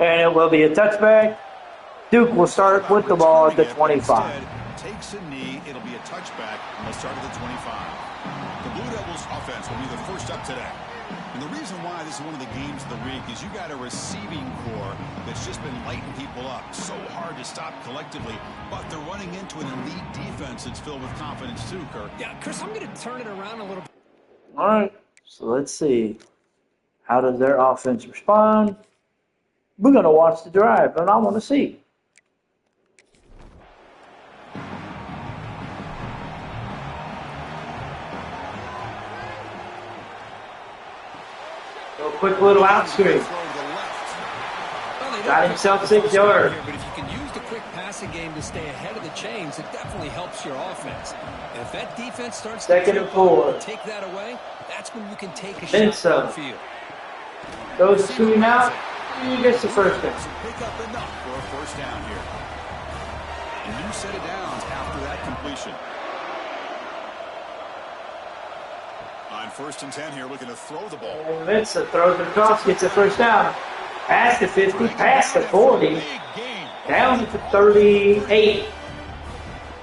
And it will be a touchback. Duke will start with the ball at the 25. Takes a knee. It'll be a touchback. And they'll start at the 25. The Blue Devils offense will be the first up today. And the reason why this is one of the games of the week is you got a receiving core that's just been lighting people up. So hard to stop collectively, but they're running into an elite defense that's filled with confidence too, Kirk. Yeah, Chris, I'm going to turn it around a little bit. All right, so let's see. How does their offense respond? We're going to watch the drive, and I want to see. Quick little out screen. Got himself 6 yards. But if you can use the quick passing game to stay ahead of the chains, it definitely helps your offense. And if that defense starts Second and 4. take that away, that's when you can take a Then shot down the field. Goes the screen out. He gets the first down. Pick up enough for a first down here. A new set of downs after that completion. On 1st and 10 here, looking to throw the ball. And Vincent throws it across, gets the first down. Past the 50, past the 40, down to 38.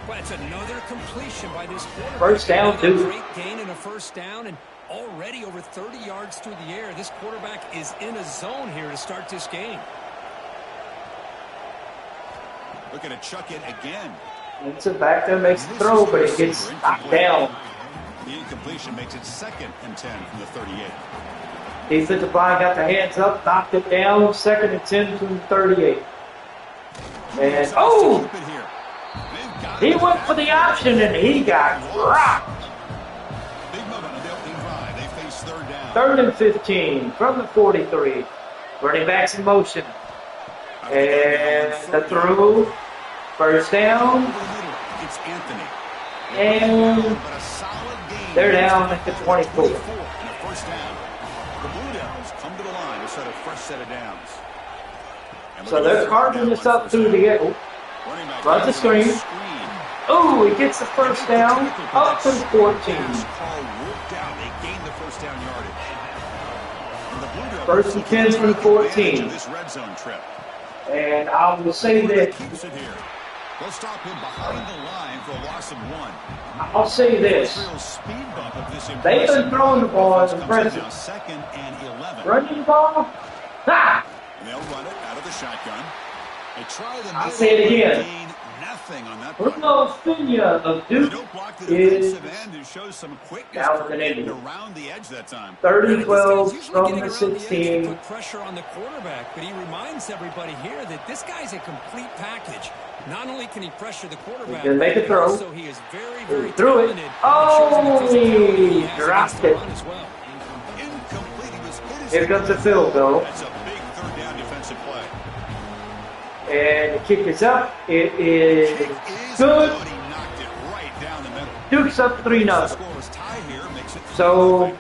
Well, it's another completion by this quarterback. First down, Another Duke. great gain and a first down, and already over 30 yards through the air. This quarterback is in a zone here to start this game. Looking to chuck it again. Vincent back there makes the throw, but it gets knocked down. The incompletion makes it 2nd and 10 from the 38. Defensive line got the hands up, knocked it down. 2nd and 10 from the 38. And, oh! He went for the option, and he got rocked. Big moment on the opening drive. They face 3rd down. 3rd and 15 from the 43. Running backs in motion. And the throw. First down. It's Anthony. And they're down at the 24. And a first down. The Blue Devils come to the line to set a fresh set of downs. So they're carving this up through the air. Runs the screen. Oh, he gets the first down up to the 14. They gain the first down yardage. 1st and 10 from the 14. This red zone trip. And I will say that Keeps it here. They'll stop him behind the line for a loss of 1. I'll say this. They've been throwing the ball as impressive. 2nd and 11. Running the ball, ha! And they'll run it out of the shotgun. They try the I'll say it again. gain nothing on that. Bruno Finia of They Duke don't block the is defensive end, who shows some quickness down with an getting injury. around the edge that time. 30-12 Usually from getting the around edge to 16. put pressure on the quarterback, but he reminds everybody here that this guy's a complete package. Not only can he pressure the quarterback, He can make a but throw. also he is very, very Threw it. talented. Oh, he dropped it. As well. Incomplete. He was hit his Here comes the field goal. That's a big 3rd down defensive play. And the kick is up. It is Kick is good. He knocked it right down the middle. Duke's up 3-0. The scoreless tie here makes it So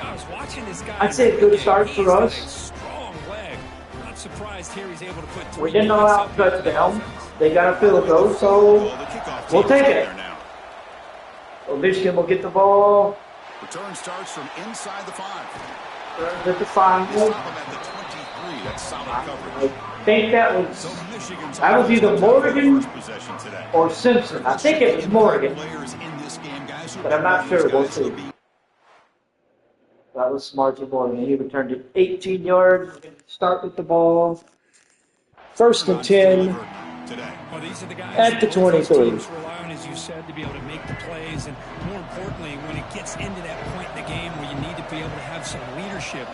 I was watching this guy. I'd say a good start for us. He's got a strong leg. Not surprised here he's able to put 3 we didn't points allow up. touchdown. They got a field goal, so Well, the kickoff we'll team take is it. there now. So Michigan will get the ball. Return starts from inside the 5. Turns at the 5. They stop him at the three. That's solid coverage. I think that was So Michigan's either Morgan first possession today. or Simpson. I think it was Morgan, Players in this game, guys, but I'm not sure. We'll see. That was Margie Morgan. He returned it 18 yards. We're going to start with the ball. First and 10 Well, these are the guys at the 23. teams rely on, as you said, to be able to make the plays, and more importantly, when it gets into that point in the game where you need to be able to have some leadership,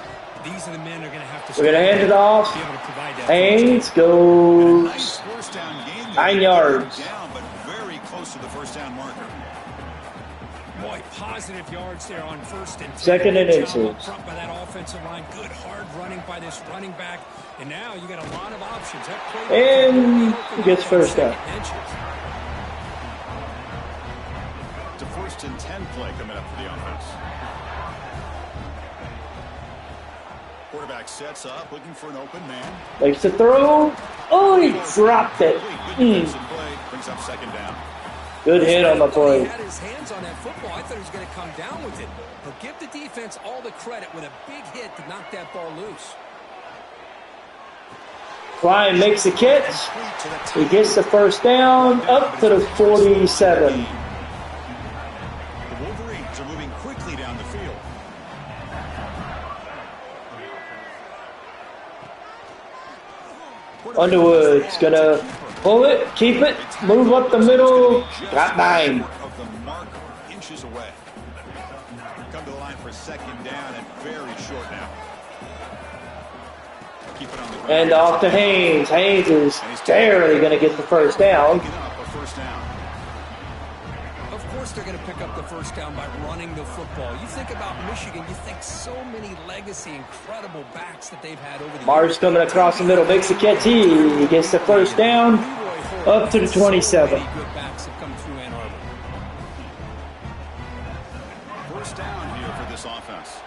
these are the men who are going to have to. We're going to hand it off. Be able to provide that. Haynes goes 9 yards. Down, but very close to the first down marker. Boy, positive yards there on first and 10. Second and Good job 8. up front by that offensive line. Good hard running by this running back. And now you got a lot of options. And he gets first down. It's a first and 10 play coming up for the offense. Quarterback sets up, looking for an open man. Makes the throw. Oh, he dropped it. Good defensive play, brings up second down. Good hit on the play. He had his hands on that football. I thought he was going to come down with it. But give the defense all the credit with a big hit to knock that ball loose. Klein makes the catch. He gets the first down up to the 47. The Wolverines are moving quickly down the field. Underwood's going to pull it, keep it, move up the middle. Got 9. Of the marker, inches away. Come to the line for second down and very short now. Keep it on the ground. And off to Haynes. Haynes is barely going to get the first down. Picking up a first down. Of course they're going to pick up the first down by running the football. You think about Michigan, you think so many legacy, incredible backs that they've had over the Mars coming across the middle, makes the catch. He gets the first down up to the 27. So many good backs have come through Ann Arbor. First down here for this offense.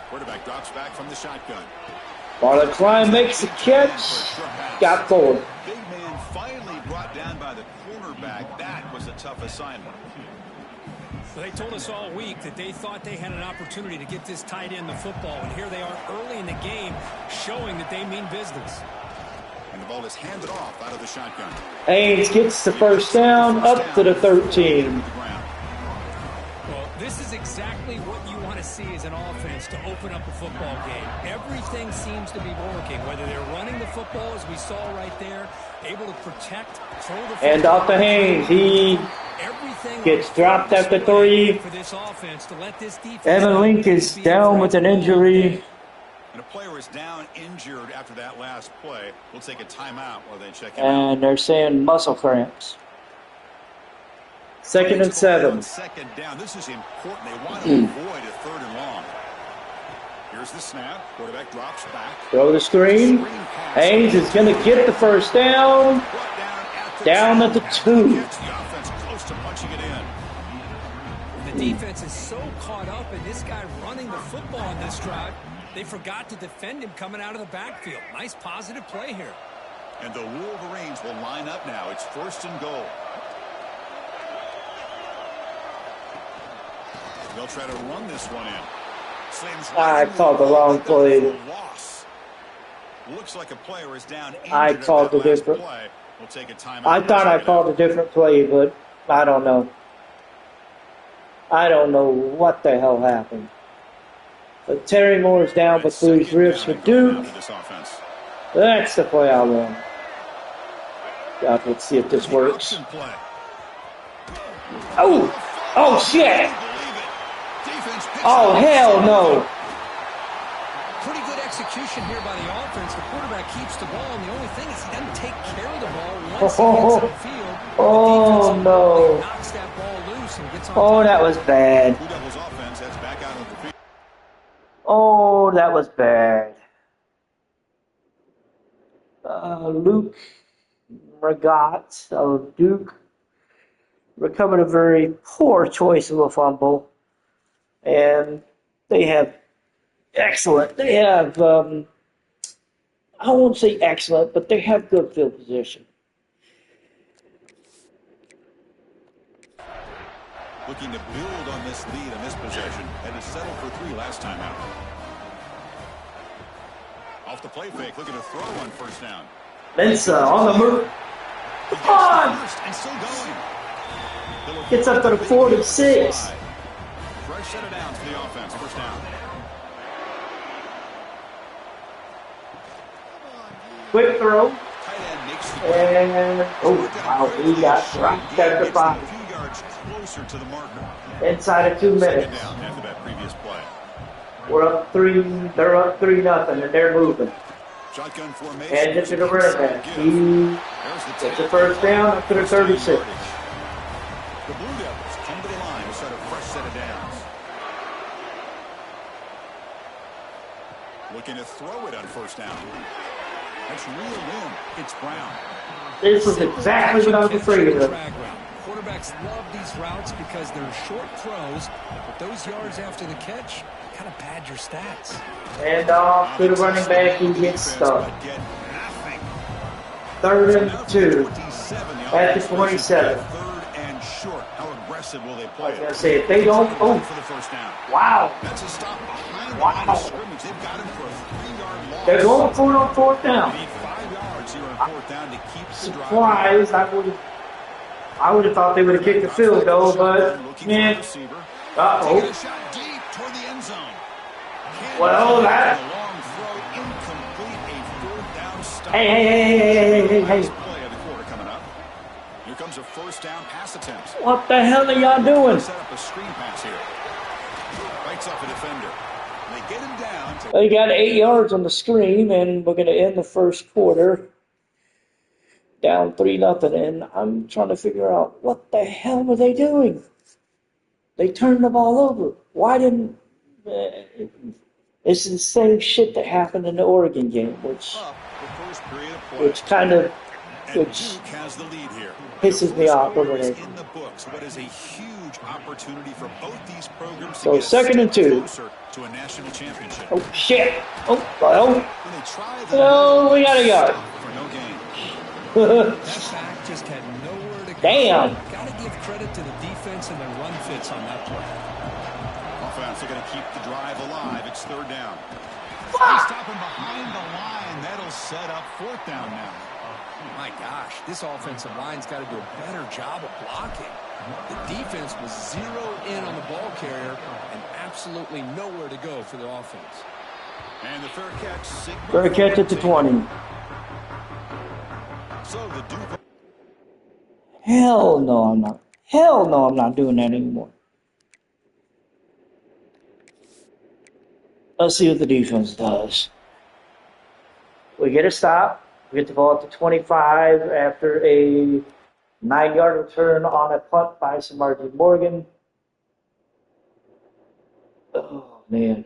Quarterback drops back from the shotgun. Marlon Klein makes the catch. Got 4. Big man finally brought down by the cornerback. That was a tough assignment. They told us all week that they thought they had an opportunity to get this tight end the football, and here they are early in the game showing that they mean business. And the ball is handed off out of the shotgun. Haynes gets the first down up to the 13. Well, this is exactly what you want to see as an offense to open up a football game. Everything seems to be working, whether they're running the football, as we saw right there, able to protect, throw the football. And off to Haynes. He gets dropped after 3. For this offense to let this defense Evan Link is down with an injury. And a player is down injured after that last play. We'll take a timeout while they check him And they're saying muscle cramps. Second and 7. Second down. This is important. They want to avoid a third and long. Here's the snap. Quarterback drops back. Throw the screen. Haynes is going to get the first down. Down at the 2. The offense close to punching it in. The defense is so caught up in this guy running the football on this drive, they forgot to defend him coming out of the backfield. Nice positive play here. And the Wolverines will line up now. It's first and goal. They'll try to run this one in. I called the wrong play. Loss. Looks like a player is down. I called the different. We'll take a timeout. I thought I called a different play, but I don't know. I don't know what the hell happened. But Terry Moore's down with bruised ribs for Duke. That's the play I want. God, let's see if this works. Oh! Oh, shit! Oh, hell no! Pretty good execution here by the offense. The quarterback keeps the ball, and the only thing is he doesn't take care of the ball once he gets on the field. Oh, no. Knocks that ball loose and gets on Oh, that was bad. Oh, that was bad. Luke Regat of Duke recovered a very poor choice of a fumble. And they have excellent. They have, I won't say excellent, but they have good field position. Looking to build on this lead on this possession and to settle for 3 last time out. Off the play fake, looking to throw on first down. Mensa on the move. Come on! And still going. Gets up to the 46. Fresh set of downs for the offense. First down. Quick throw. And, oh, wow, we got dropped at the 5. A few yards closer to the marker. Inside of 2 minutes. Down after that previous play. We're up 3, they're up 3-0, and they're moving. Shotgun formation. And into the running back. He gets the first down up to the 36. The Blue Devils come to the line to set a fresh set of downs. Looking to throw it on first down. That's real win. It's Brown. This is exactly what I was afraid of. Quarterbacks love these routes because they're short throws, but those yards after the catch kind of pad your stats. And off to the running back, he gets stuck. 3rd and 2 at the 27. 3rd and short. How aggressive will they I play was it? going to say, if they don't, oh, For the first down. wow. That's a stop behind the Wow. line of scrimmage. They've got him for a 3-yard loss. They're going for it on 4th down. They need 5 yards here on 4th down to keep the drive. Surprised, I would have thought they would have kicked the field goal, but, man, uh-oh. Taking a shot deep toward the end zone. Well, that, A long throw, incomplete, a 4th down stop. hey. Last play of the quarter coming up. Here comes a first down pass attempt. What the hell are y'all doing? Set up a screen pass here. Bites up a defender. They get him down to They got 8 yards on the screen, and we're going to end the first quarter down 3-0, and I'm trying to figure out what the hell were they doing? They turned the ball over. Why didn't... it's the same shit that happened in the Oregon game, which up the first period of play. kind of And Duke has the lead here. pisses me off over Is there. in the books, but is a huge opportunity for both these programs to So get 2nd and 2. closer to a national championship. Oh, shit. Oh, well. When they try the Oh, we got a yard. for no gain. That back just had nowhere to go. Damn. Got to give credit to the defense and their run fits on that play. Offense, they're going to keep the drive alive. It's 3rd down. They stop him behind the line. That'll set up 4th down now. My gosh, this offensive line's got to do a better job of blocking. The defense was zeroed in on the ball carrier and absolutely nowhere to go for the offense. And the fair catch. Fair catch at the 20. So the Duke. Hell no, I'm not. Hell no, I'm not doing that anymore. Let's see what the defense does. We get a stop. We get the ball at the 25 after a 9-yard return on a punt by Samarji Morgan. Oh, man.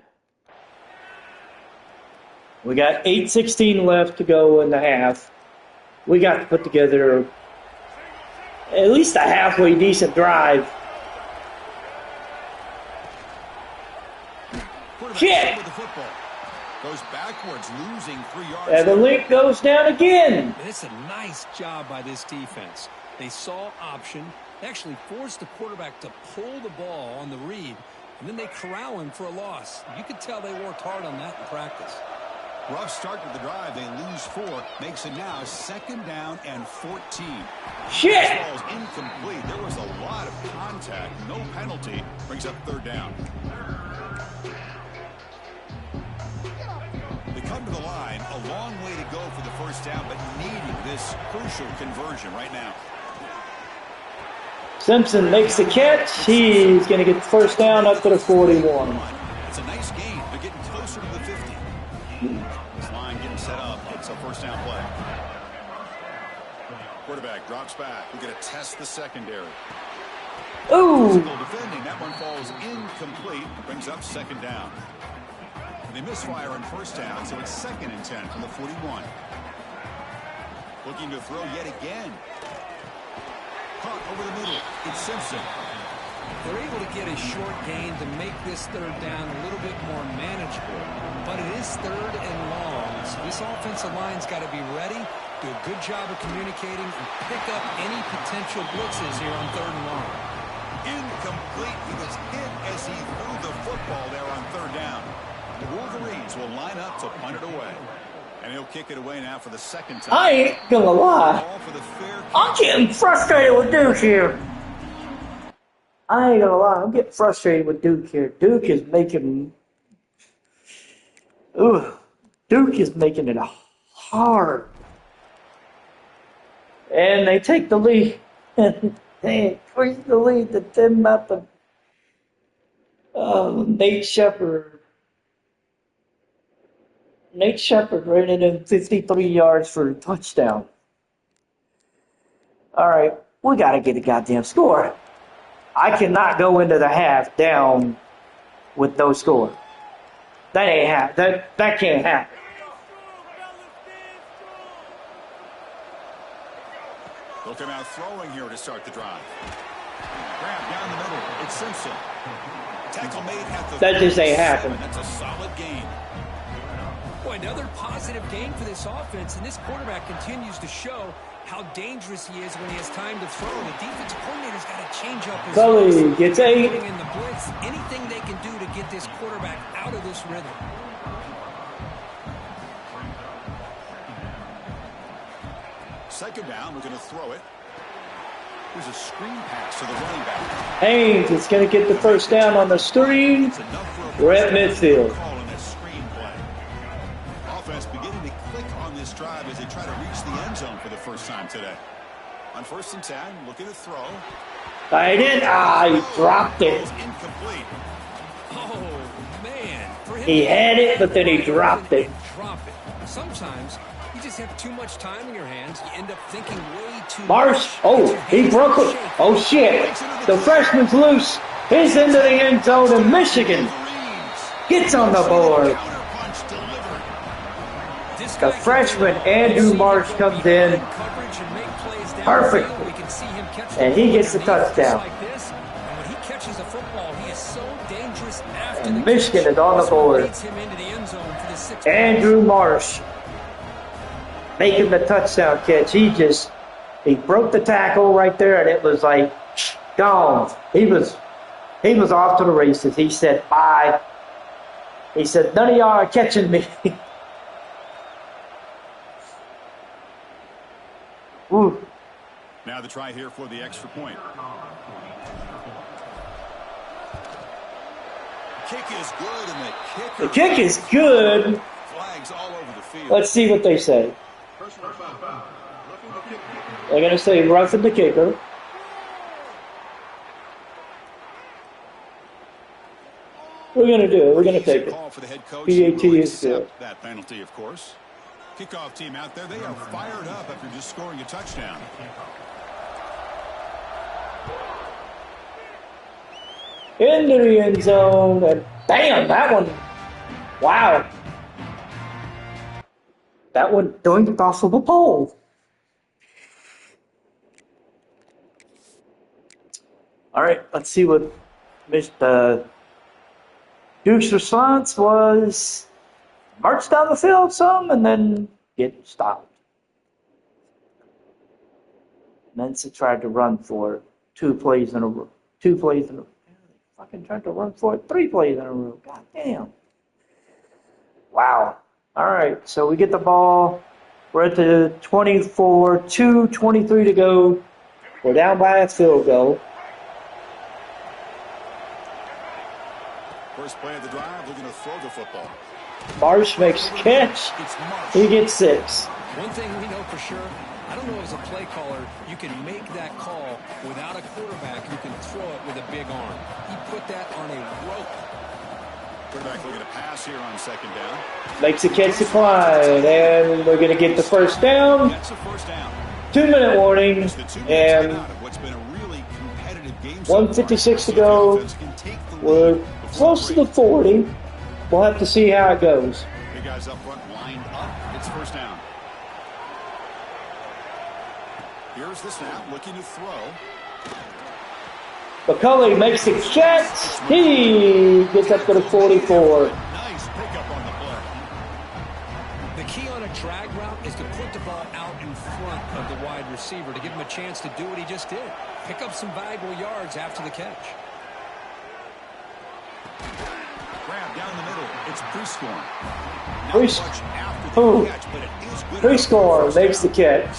We got 8:16 left to go in the half. We got to put together at least a halfway decent drive. Shit! With the football. Goes backwards, losing 3 yards. And the link goes down again. And it's a nice job by this defense. They saw option, they actually forced the quarterback to pull the ball on the read, and then they corral him for a loss. You could tell they worked hard on that in practice. Rough start with the drive. They lose 4. Makes it now 2nd down and 14. Shit! This ball is incomplete. There was a lot of contact. No penalty. Brings up 3rd down. They come to the line. A long way to go for the first down, but needing this crucial conversion right now. Simpson makes the catch. He's going to get the first down up to the 41. It's a nice game. They're getting closer to the 50. This line getting set up. It's a first down play. Quarterback drops back. We're going to test the secondary. Ooh! Physical defending. That one falls incomplete. Brings up 2nd down. They misfire on first down, so it's 2nd and 10 from the 41. Looking to throw yet again. Caught over the middle. It's Simpson. They're able to get a short gain to make this 3rd down a little bit more manageable. But it is 3rd and long, so this offensive line's got to be ready, do a good job of communicating, and pick up any potential blitzes here on 3rd and long. Incomplete. He was hit as he threw the football there on third down. The Wolverines will line up to punt it away. And he'll kick it away now for the second time. I ain't gonna lie. I'm getting frustrated with Duke here. I ain't gonna lie. I'm getting frustrated with Duke here. Duke is making it hard. And they take the lead. They increase the lead to 10-0. Nate Shepard ran it in 53 yards for a touchdown. All right, we got to get a goddamn score. I cannot go into the half down with no score. That ain't happen. That can't happen. They'll come out throwing here to start the drive. Grab down the middle. It's Simpson. Tackle made at the that just ain't happening. That's a solid gain. Boy, another positive game for this offense, and this quarterback continues to show how dangerous he is when he has time to throw. The defensive coordinator's got to change up his Gully gets 8. in the blitz. Anything they can do to get this quarterback out of this rhythm. Second down, we're going to throw it. There's a screen pass to the running back. Haynes is going to get the first down on the screen. We're at midfield. Offense beginning to click on this drive as they try to reach the end zone for the first time today. On 1st and 10, looking to throw. I did. He dropped it. Incomplete. Oh, man. For him He had it, but then he dropped it. Drop it. Sometimes you just have too much time in your hands. You end up thinking way too Marsh. much. Oh, he broke it. Oh, shit. The freshman's loose. He's into the end zone, and Michigan gets on the board. The freshman, Andrew Marsh, comes in. Perfect. And he gets the touchdown. And Michigan is on the board. Andrew Marsh making the touchdown catch. He broke the tackle right there, and it was like gone. He was off to the races. He said, bye. He said, none of y'all are catching me. Ooh. Now the try here for the extra point. Kick is good, and the kick is good. Flags all over the field. Let's see what they say. They're going to say roughing the kicker. We're going to do it. We're going to take it. PAT is good. That penalty, of course. Kickoff team out there, they are fired up after just scoring a touchdown. Into the end zone, and bam, that one, wow. That one doinked off of a pole. All right, let's see what Duke's response was. March down the field some and then get stopped. Mensa tried to run for it 2 plays in a row. 2 plays in a row. Fucking tried to run for it 3 plays in a row. God damn. Wow. All right, so we get the ball. We're at the 24, 2:23 to go. We're down by a field goal. First play of the drive, looking to throw the football. Marsh makes a catch. He gets 6. One thing we know for sure, I don't know as a play caller, you can make that call without a quarterback who can throw it with a big arm. He put that on a rope. Quarterback looking to pass here on second down. Makes a catch to Klein, and we're going to get the first down. That's a first down. 2-minute warning, and 1:56 to go. We're close to the 40. We'll have to see how it goes. Big guys up front lined up. It's first down. Here's the snap, looking to throw. McCulley makes the catch. He gets up to the 44. Nice pickup on the play. The key on a drag route is to put the ball out in front. of the wide receiver to give him a chance to do what he just did. Pick up some valuable yards after the catch. Grab down the middle. It's Prescorn. Prescorn makes the catch.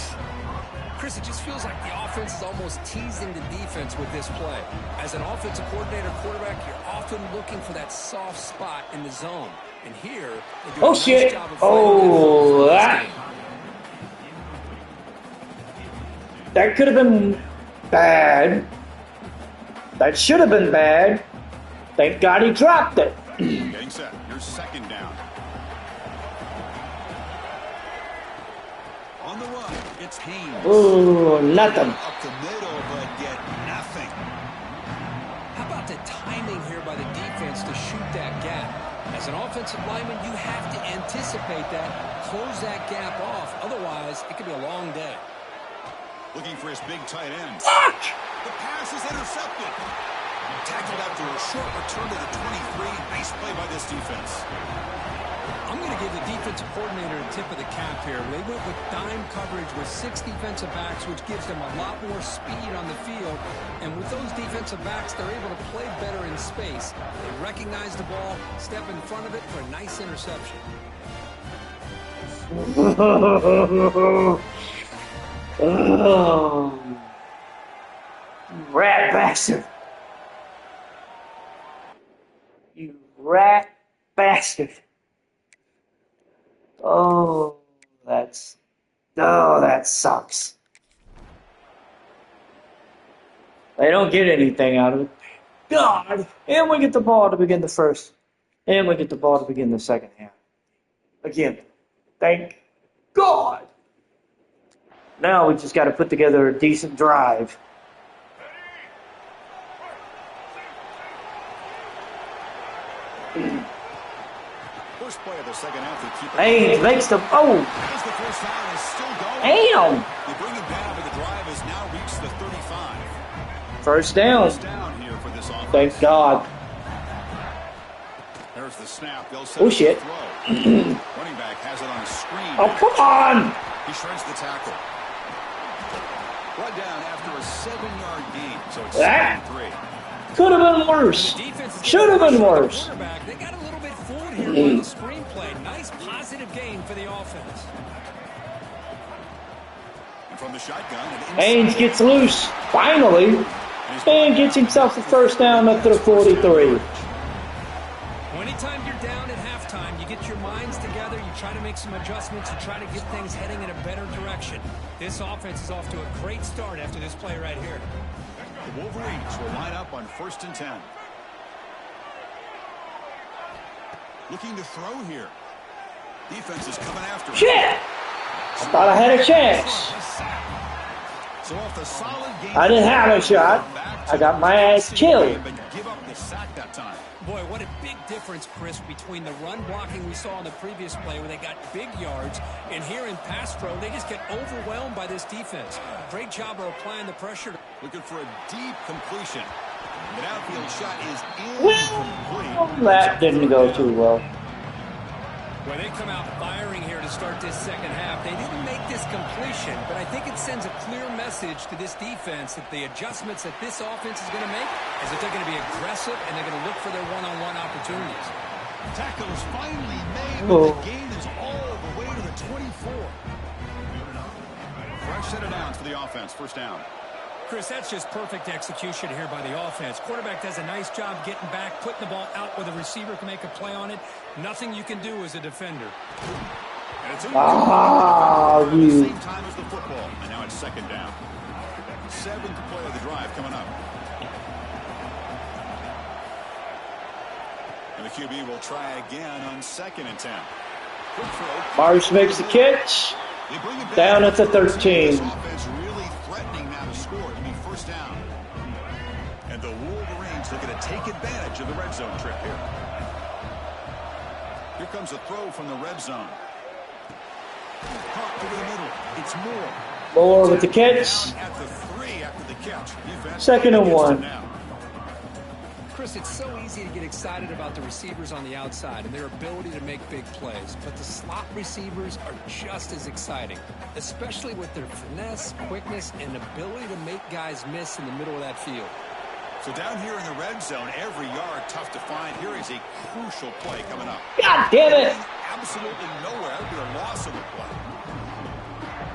Chris, it just feels like the offense is almost teasing the defense with this play. As an offensive coordinator, quarterback, you're often looking for that soft spot in the zone. And here, they do a nice job of that could have been bad. That should have been bad. Thank God he dropped it. Getting set. Your second down. On the run, it's Haynes. Ooh, nothing. Up the middle, but get nothing. How about the timing here by the defense to shoot that gap? As an offensive lineman, you have to anticipate that, close that gap off. Otherwise, it could be a long day. Looking for his big tight end. Fuck! The pass is intercepted. Tackled after a short return to the 23. Nice play by this defense. I'm going to give the defensive coordinator a tip of the cap here. They went with dime coverage with 6 defensive backs, which gives them a lot more speed on the field. And with those defensive backs, they're able to play better in space. They recognize the ball, step in front of it for a nice interception. Oh, rat bastard. You rat bastard. Oh, that sucks. They don't get anything out of it. God. And we get the ball to begin the first. And we get the ball to begin the second half. Again, thank God. Now we just got to put together a decent drive. First play of the second half. Haynes makes the The first down is still going. damn. They bring him down, but the drive has now reached the 35. First down. First down here for this offense. Thank God. There's the snap. They'll set Oh up the shit. throw. Running back has it on a screen. Oh come on. He shreds the tackle. Brought down after a 7-yard gain, so it's That 7-3. could have been worse. Should have been worse. They got a little bit fooled here by the screenplay. Nice positive gain for the offense. And from the shotgun, Haynes gets loose, finally, and gets himself a first down up to the 43. Anytime you're down at halftime, you get your minds together, you try to make some adjustments, you try to get things heading in a better direction. This offense is off to a great start after this play right here. The Wolverines will line up on 1st and 10. Looking to throw here. Defense is coming after him. Shit! I thought I had a chance. So off the solid game, I didn't have a shot. I got my ass killed. But give up the sack that time. Boy, what a big difference, Chris, between the run blocking we saw in the previous play where they got big yards, and here in pass pro, they just get overwhelmed by this defense. Great job of applying the pressure. Looking for a deep completion. The outfield shot is incomplete. Well, that didn't go too well. When they come out firing here to start this second half, they didn't make this completion, but I think it sends a clear message to this defense that the adjustments that this offense is going to make is that they're going to be aggressive and they're going to look for their one-on-one opportunities. Tackle is finally made, but the gain is all the way to the 24. Fresh set of downs for the offense. First down. Chris, that's just perfect execution here by the offense. Quarterback does a nice job getting back, putting the ball out where the receiver can make a play on it. Nothing you can do as a defender. And it's Ah, at the same time as the football. And now it's second down. 7th play of the drive coming up. And the QB will try again on 2nd and 10. Quick throw. Marsh makes the catch. They bring it back. Down at the 13. This offense really threatening now to score. It'll be first down. And the Wolverines looking to take advantage of the red zone trip here. Here comes a throw from the red zone. Caught over the middle. It's Moore. Moore with the catch. At the 3 after the catch. Defense 2nd and 1. now. Chris, it's so easy to get excited about the receivers on the outside and their ability to make big plays, but the slot receivers are just as exciting, especially with their finesse, quickness, and ability to make guys miss in the middle of that field. So down here in the red zone, every yard tough to find. Here is a crucial play coming up. God damn it! Absolutely nowhere. That would be a loss of the play.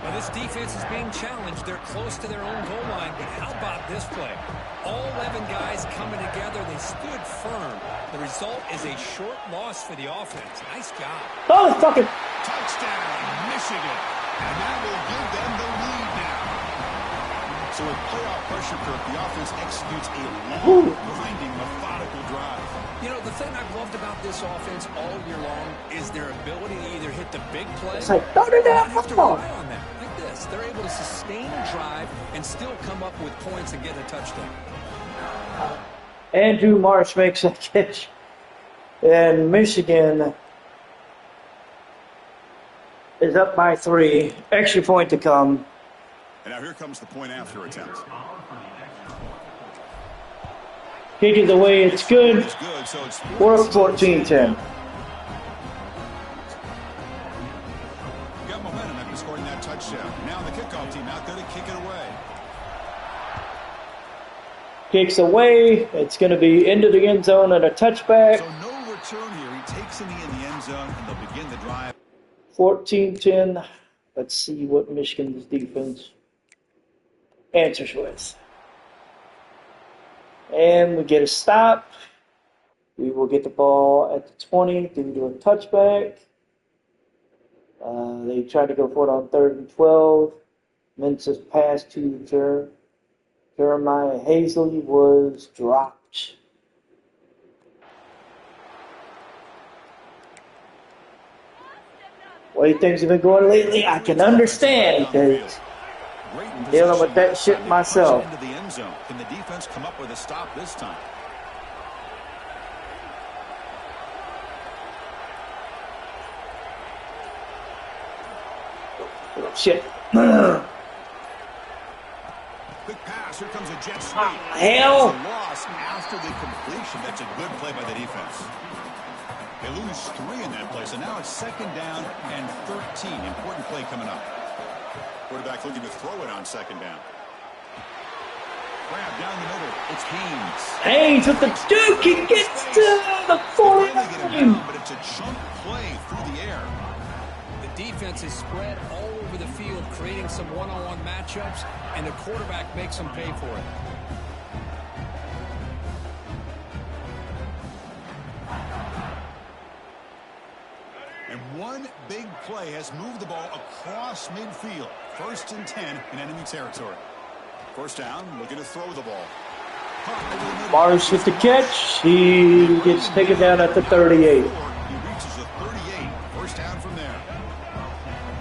Well, this defense is being challenged. They're close to their own goal line, but how about this play? All 11 guys coming together. They stood firm. The result is a short loss for the offense. Nice job. Oh, fucking... Touchdown, Michigan. And that will give them the lead now. So with playoff pressure, Kirk, the offense executes a long, grinding, methodical drive. You know, the thing I've loved about this offense all year long is their ability to either hit the big play It's like, throw it down, have to football. rely on that. Like this. They're able to sustain a drive and still come up with points and get a touchdown. Andrew Marsh makes a catch. And Michigan is up by 3. Extra point to come. And now here comes the point after attempt. Kick it away, it's good. It's good, so it's We're up 14-10. got momentum after scoring that touchdown. Now the kickoff team out there to kick it away. Kicks away. It's going to be into the end zone and a touchback. So no return here. He takes in the end zone, and they'll begin the drive. 14-10. Let's see what Michigan's defense answers with. And we get a stop. We will get the ball at the 20 due to a touchback. They tried to go for it on 3rd and 12. Mensa's pass to Jeremiah Hazley was dropped. Way things have been going lately, I can understand because dealing with that shit myself. Into the end zone. Can the defense come up with a stop this time? Shit. Quick pass. Here comes a jet sweep. Hell. It's a loss after the completion. That's a good play by the defense. They lose 3 in that play, so now it's 2nd down and 13. Important play coming up. Quarterback looking to throw it on 2nd down. Grab down the middle. It's Haynes. Haynes with the Duke. He gets to the 40. But it's a chunk play through the air. The defense is spread all over the field, creating some one-on-one matchups, and the quarterback makes them pay for it. And one big play has moved the ball across midfield. 1st and 10 in enemy territory. 1st down, looking to throw the ball. Marsh with the catch. He gets taken down at the 38. He reaches the 38. 1st down from there.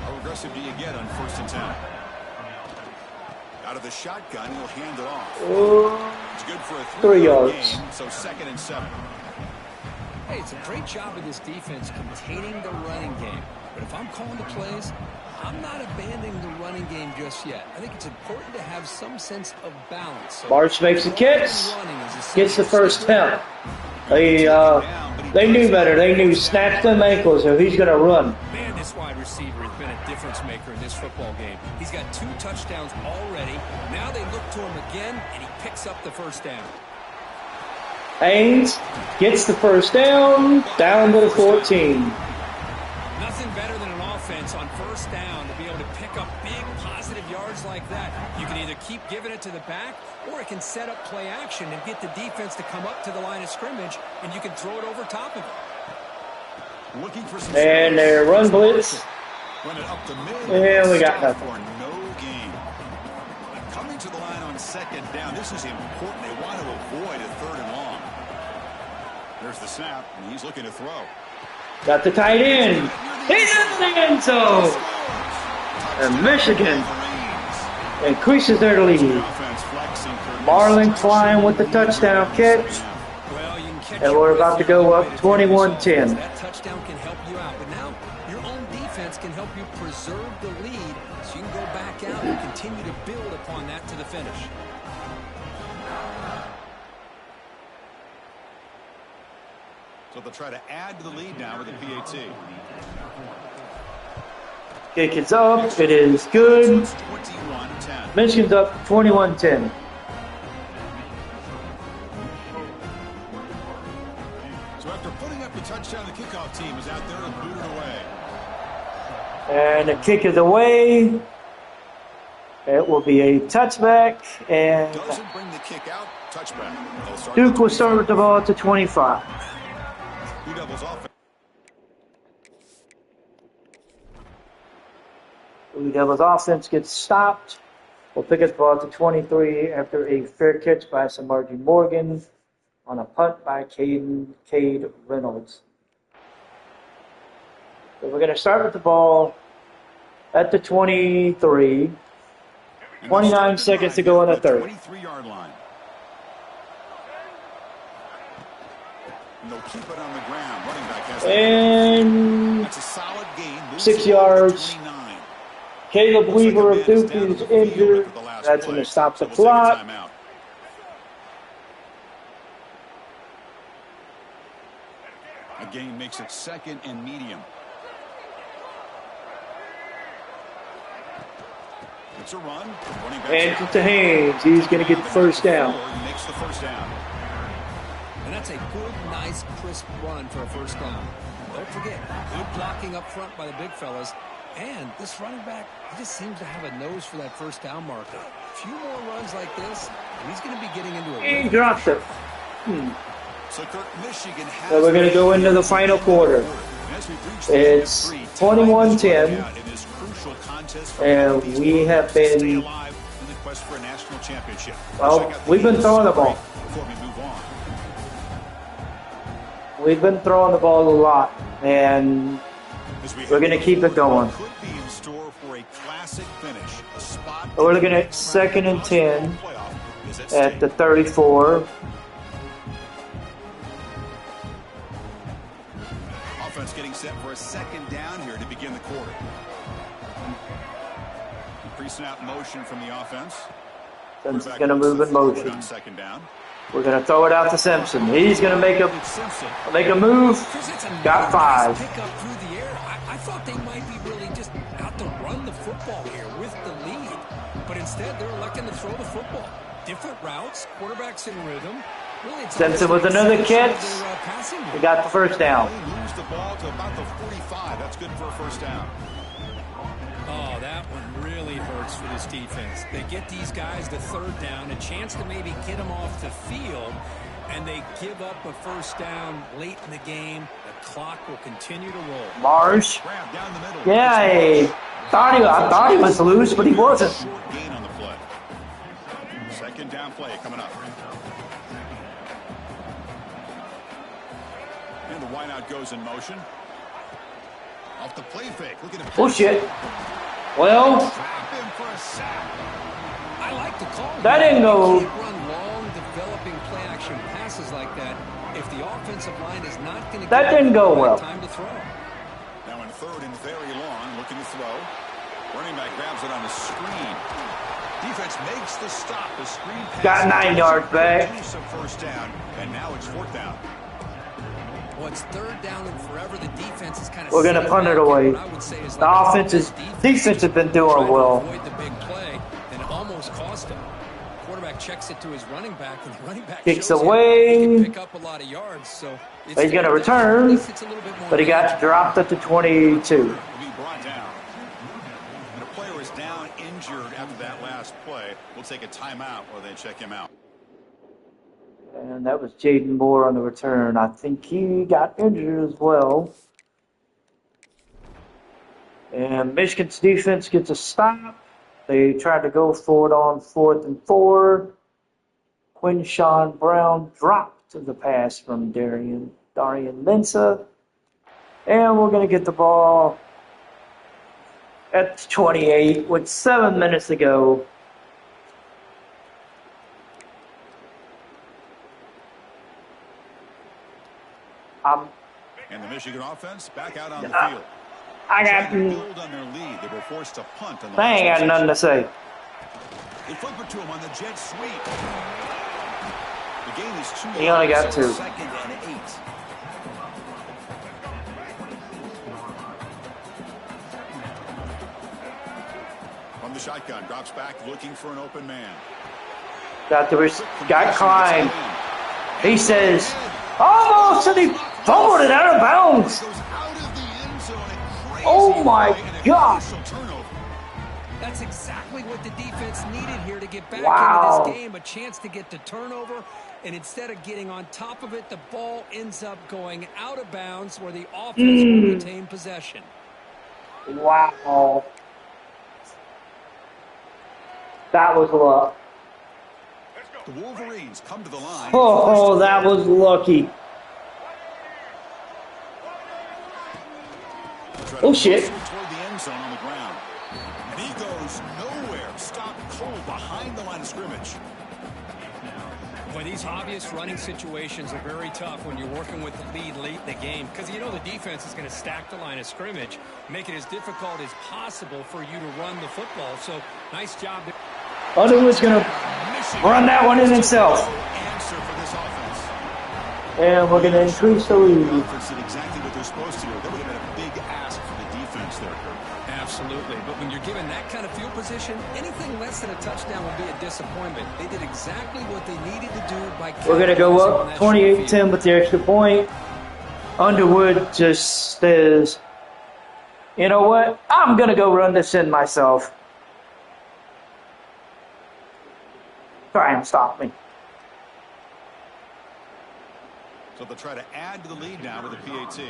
How aggressive do you get on 1st and 10? Out of the shotgun, he'll hand it off. It's good for a 3 yards. Game, so 2nd and 7. Hey, it's a great job of this defense containing the running game. But if I'm calling the plays, I'm not abandoning the running game just yet. I think it's important to have some sense of balance. So Marsh makes the catch. Gets the 1st down. They knew better. They knew snatch them ankles, so he's going to run. Man, this wide receiver has been a difference maker in this football game. He's got 2 touchdowns already. Now they look to him again, and he picks up the 1st down. Haynes gets the 1st down to the 14. Nothing better than an offense on 1st down to be able to pick up big positive yards like that. You can either keep giving it to the back, or it can set up play action and get the defense to come up to the line of scrimmage, and you can throw it over top of it. Looking for some And their run blitz. Run it up the middle. And we got nothing. For no gain. Coming to the line on 2nd down. This is important. They want to avoid a 3rd and long. There's the snap, and he's looking to throw. Got the tight end. He's in the end zone. And Michigan increases their lead. Marlon Klein with the touchdown catch. And we're about to go up 21-10. That touchdown can help you out. But now your own defense can help you preserve the lead so you can go back out and continue to build upon that to the finish. So they'll try to add to the lead now with the PAT. Kick is up. It is good. So it's 21-10. Michigan's up 21-10. So after putting up the touchdown, the kickoff team is out there and booted away. And the kick is away. It will be a touchback. And Doesn't bring the kick out. Touchback. Duke will start with the ball at the 25. Blue Devils offense. Blue Devils offense gets stopped. We'll pick up the ball at the 23 after a fair catch by Samarji Morgan on a punt by Cade Reynolds. So we're going to start with the ball at the 23. 29 seconds to go on the third. 23-yard line. And they'll keep it on the ground. Running back has And that's a solid gain. 6 yards. Caleb Weaver of Duke is injured. That's going to stop the clock. A gain makes it 2nd and medium. It's a run. And to Haynes. He's going to get the first down. Makes the first down. And that's a good, nice, crisp run for a first down. Don't forget, good blocking up front by the big fellas. And this running back, he just seems to have a nose for that first down marker. A few more runs like this, and he's going to be getting into a... He dropped it. So Michigan has So we're going to go into the final quarter. It's 21-10. And we have been... Well, we've been throwing the ball. We've been throwing the ball a lot. And we're going to keep it going. We're looking at 2nd and 10 at the 34. Offense getting set for a 2nd down here to begin the quarter. Pre-snap motion from the offense. Since he's going to move in motion. 2nd down. We're going to throw it out to Simpson. He's going to make a move. Got 5. Pick up through the air. I thought they might be really just out to run the football here with the lead. But instead, they're electing to throw the football. Different routes, quarterbacks in rhythm. Really, Simpson with another catch. He got the first down. He moves the ball to about the 45. That's good for a first down. Oh, that one really hurts for this defense. They get these guys the 3rd down, a chance to maybe get them off the field, and they give up a first down late in the game. The clock will continue to roll. Marsh. Yeah, I thought he was loose, but he wasn't. Short gain on the play. 2nd down play coming up. And the wideout goes in motion. Off the play fake. Look at him. Oh, shit. Well, I like the call. That didn't go. You can't run long, developing play action passes like that if the offensive line is not going to. That didn't go well. Time to throw. Now in 3rd and very long, looking to throw. Running back grabs it on the screen. Defense makes the stop. The screen pass. Got 9 yards back. Some first down, and now it's 4th down. Well, it's 3rd down and forever. The defense is kind of. We're going to punt it away. The defense has been doing well. Avoid the big play, and it almost cost him. Quarterback checks it to his running back, and the running back Kicks shows away. He can pick up a lot of yards. So He's going to return, but he got dropped at the 22. Will be brought down. And a player is down injured after that last play. We'll take a timeout while they check him out. And that was Jaden Moore on the return. I think he got injured as well. And Michigan's defense gets a stop. They tried to go for it on 4th and 4. Quinshawn Brown dropped the pass from Darian Linsa. And we're going to get the ball at 28 with 7 minutes to go. And the Michigan offense back out on the field. I got. Build on their lead. They were forced to punt. On the I ain't got nothing to say. They flip it to him on the jet sweep. The gain is 2 yards. He only got 2. 2nd and 8. shotgun, drops back, looking for an open man. Got Klein. He says, almost, and he fumbled it out of bounds. Oh my God. That's exactly what the defense needed here to get back Wow. into this game. A chance to get the turnover, and instead of getting on top of it, the ball ends up going out of bounds where the offense will retain possession. Wow. That was luck. The Wolverines come to the line. Oh, that was lucky. Oh, shit. Toward the end zone on the ground. And he goes nowhere. Stopped cold behind the line of scrimmage. Boy, these obvious running situations are very tough when you're working with the lead late in the game, because you know the defense is going to stack the line of scrimmage, make it as difficult as possible for you to run the football. So, nice job. Underwood's going to run that one in himself. Answer for this offense. And we're going to increase the lead. The offense did exactly what they're supposed to do. That would have been a big ask for the defense there, Kurt. Absolutely. But when you're given that kind of field position, anything less than a touchdown will be a disappointment. They did exactly what they needed to do by We're going to go up 28-10 with the extra point. Underwood just says, you know what? I'm going to go run this in myself. Try and stop me. So they'll try to add to the lead now with a PAT.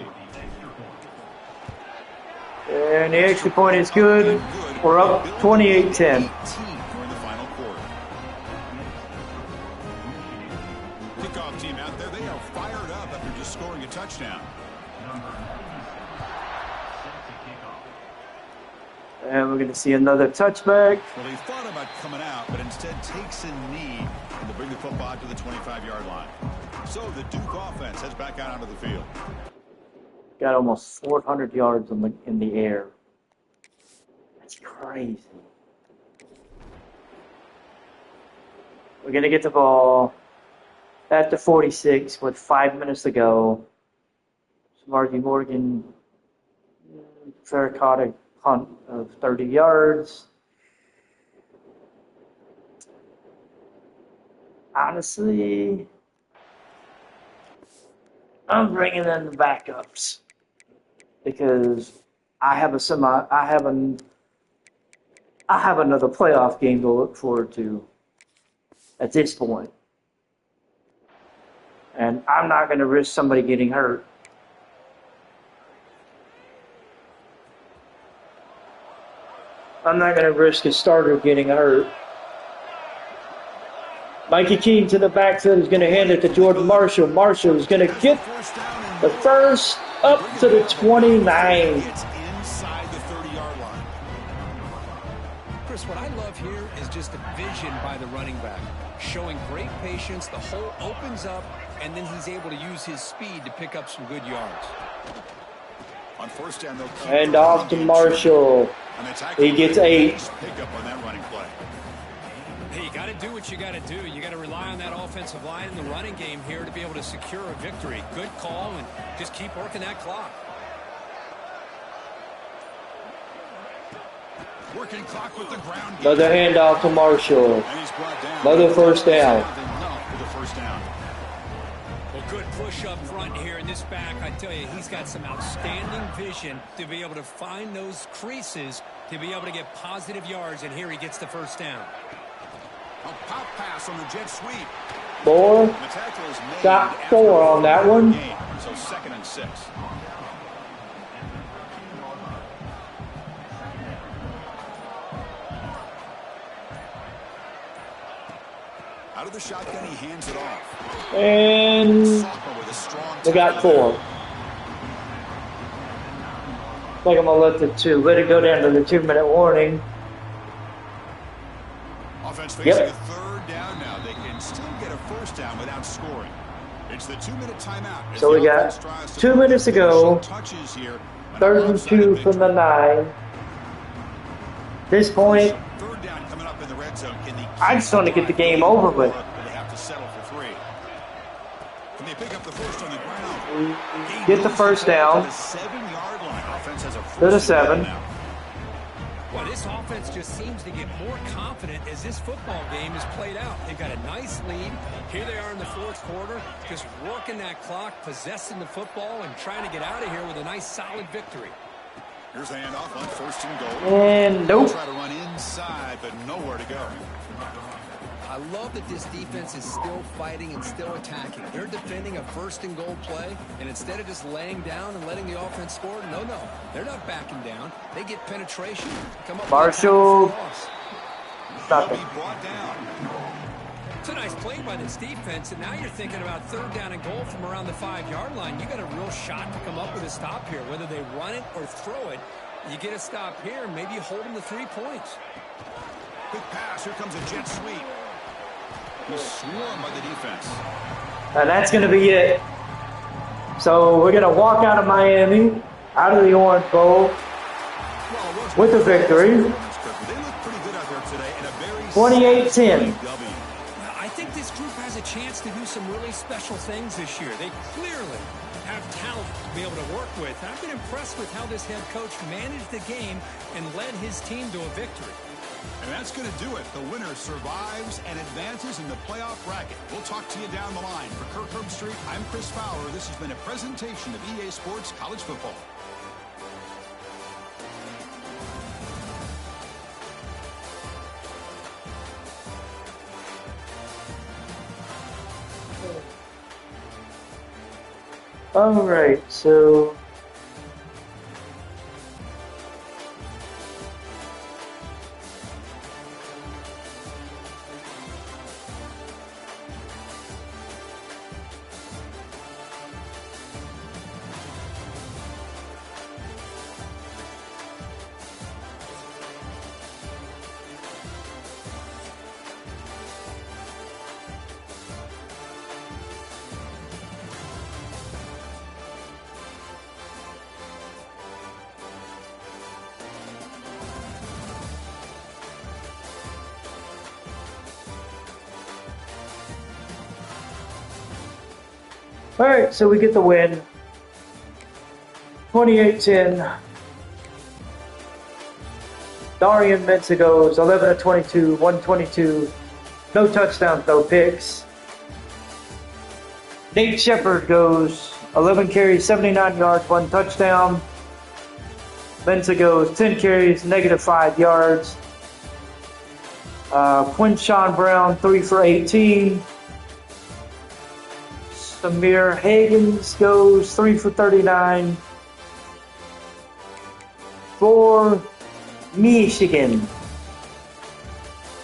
And the extra point is good. We're up 28-10. During the final quarter. Kickoff team out there, they are fired up after just scoring a touchdown. And we're going to see another touchback. Well, he thought about coming out, but instead takes a knee to bring the football out to the 25-yard line. So the Duke offense heads back out onto the field. Got almost 400 yards in the air. That's crazy. We're going to get the ball at the 46 with 5 minutes to go. Margie Morgan caught a punt of 30 yards. Honestly, I'm bringing in the backups because I have another playoff game to look forward to at this point. And I'm not going to risk somebody getting hurt. I'm not going to risk a starter getting hurt. Mikey Keene to the backfield is going to hand it to Jordan Marshall. Marshall is going to get the first up to the 29. It's inside the 30-yard line. Chris, what I love here is just the vision by the running back. Showing great patience, the hole opens up, and then he's able to use his speed to pick up some good yards. On first down, and off to Marshall. He gets 8. Pick up on that running play. Hey, you got to do what you got to do. You got to rely on that offensive line in the running game here to be able to secure a victory. Good call, and just keep working that clock. Working clock with the ground. Another handoff to Marshall. And he's brought down. Another first down. Enough for the first down. Well, good push up front here in this back. I tell you, he's got some outstanding vision to be able to find those creases to be able to get positive yards, and here he gets the first down. A pop pass on the jet sweep. 4. The tackle is made Got after 4 on that one. game, so 2nd and 6. Out of the shotgun, he hands it off. And With a strong we got 4. I think I'm going to let it go down to the 2-minute warning. Offense facing a third down now. They can still get a first down without scoring. It's the 2-minute timeout. So we got 2 minutes to go. Touches here. 3rd and 2 from the 9. This point, Third down coming up in the red zone. I just want to get the game over with. They have to settle for 3. Can they pick up the first on the ground? Get the first down. The 7-yard line. Offense has a To the first 7. down now. Well, this offense just seems to get more confident as this football game is played out. They've got a nice lead. Here they are in the fourth quarter, just working that clock, possessing the football, and trying to get out of here with a nice, solid victory. Here's a handoff on 1st and goal. And nope. Try to run inside, but nowhere to go. I love that this defense is still fighting and still attacking. They're defending a 1st and goal play, and instead of just laying down and letting the offense score, no, they're not backing down. They get penetration. Come up Marshall. Nothing. Brought down. It's a nice play by this defense, and now you're thinking about 3rd down and goal from around the 5-yard line. You got a real shot to come up with a stop here. Whether they run it or throw it, you get a stop here, and maybe you hold them to 3 points. Quick pass. Here comes a jet sweep. He's swarmed by the defense. And that's going to be it. So we're going to walk out of Miami, out of the Orange Bowl, with a victory. They look pretty good out there today in a very 28-10. I think this group has a chance to do some really special things this year. They clearly have talent to be able to work with. I've been impressed with how this head coach managed the game and led his team to a victory. And that's going to do it. The winner survives and advances in the playoff bracket. We'll talk to you down the line. For Kirk Herbstreit, I'm Chris Fowler. This has been a presentation of EA Sports College Football. All right, so all right, so we get the win. 28-10. Darian Mensah goes 11 of 22, 122. No touchdowns, no picks. Nate Shepard goes 11 carries, 79 yards, 1 touchdown. Mensah goes 10 carries, -5 yards. Quinshawn Brown, 3 for 18. Samir Higgins goes 3 for 39 for Michigan.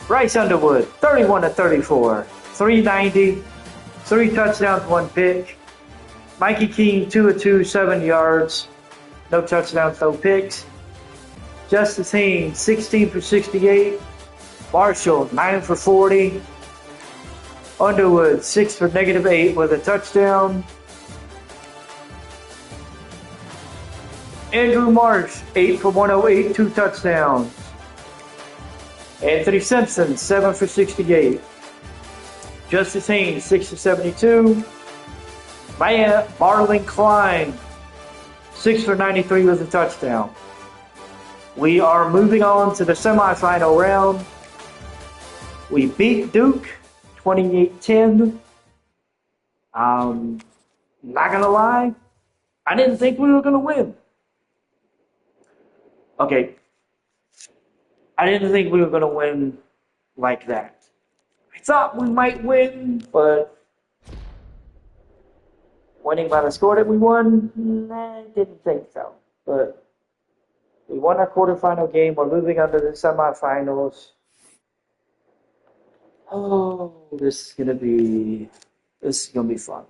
Bryce Underwood, 31 of 34, 390, 3 touchdowns, 1 pick. Mikey King, 2 of 2, 7 yards, no touchdowns, no picks. Justice Haynes, 16 for 68. Marshall, 9 for 40. Underwood, 6 for -8 with a touchdown. Andrew Marsh, 8 for 108, 2 touchdowns. Anthony Simpson, 7 for 68. Justice Haynes, 6 for 72. Marlon Klein, 6 for 93 with a touchdown. We are moving on to the semifinal round. We beat Duke 28-10. Not gonna lie, I didn't think we were gonna win. Okay, I didn't think we were gonna win like that. I thought we might win, but winning by the score that we won, I didn't think so. But we won our quarterfinal game. We're moving on to the semifinals. Oh, this is gonna be fun.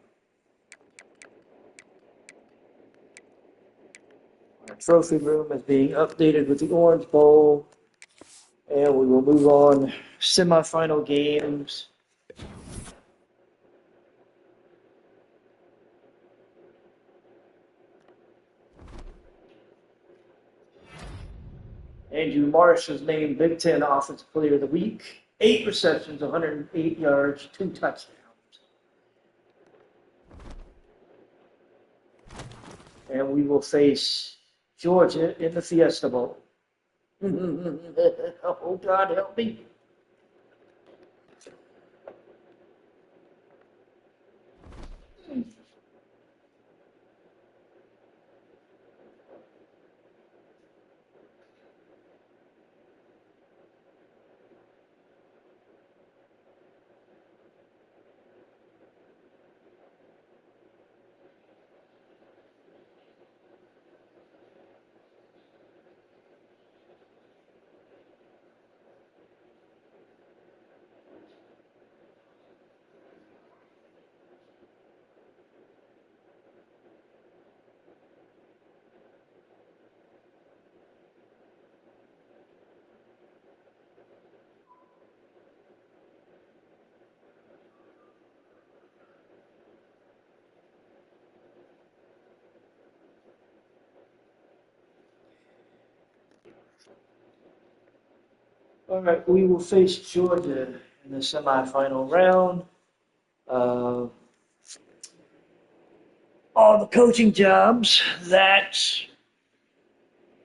Our trophy room is being updated with the Orange Bowl, and we will move on. Semifinal games. Andrew Marsh was named Big Ten Offensive Player of the Week. 8 receptions, 108 yards, 2 touchdowns. And we will face Georgia in the Fiesta Bowl. Oh, God, help me. All right, we will face Georgia in the semifinal round. Uh, all the coaching jobs that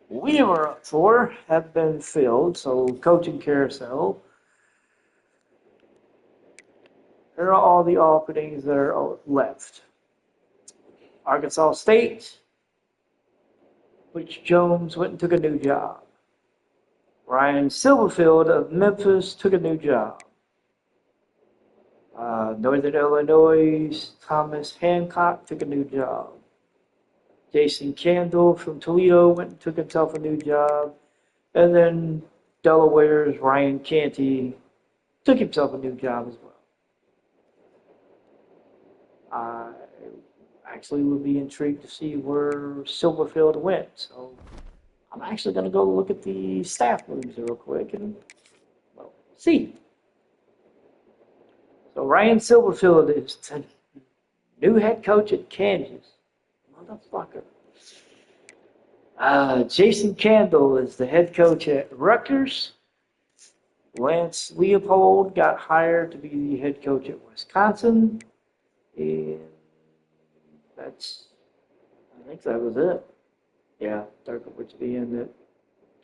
we were up for have been filled. So, coaching carousel. Here are all the openings that are left. Arkansas State, which Jones went and took a new job. Ryan Silverfield of Memphis took a new job. Northern Illinois, Thomas Hancock took a new job. Jason Candle from Toledo went and took himself a new job. And then Delaware's Ryan Canty took himself a new job as well. I actually would be intrigued to see where Silverfield went. So I'm actually going to go look at the staff moves real quick and see. So Ryan Silverfield is the new head coach at Kansas. Motherfucker. Jason Candle is the head coach at Rutgers. Lance Leopold got hired to be the head coach at Wisconsin. And I think that was it. Yeah, Darkovich being at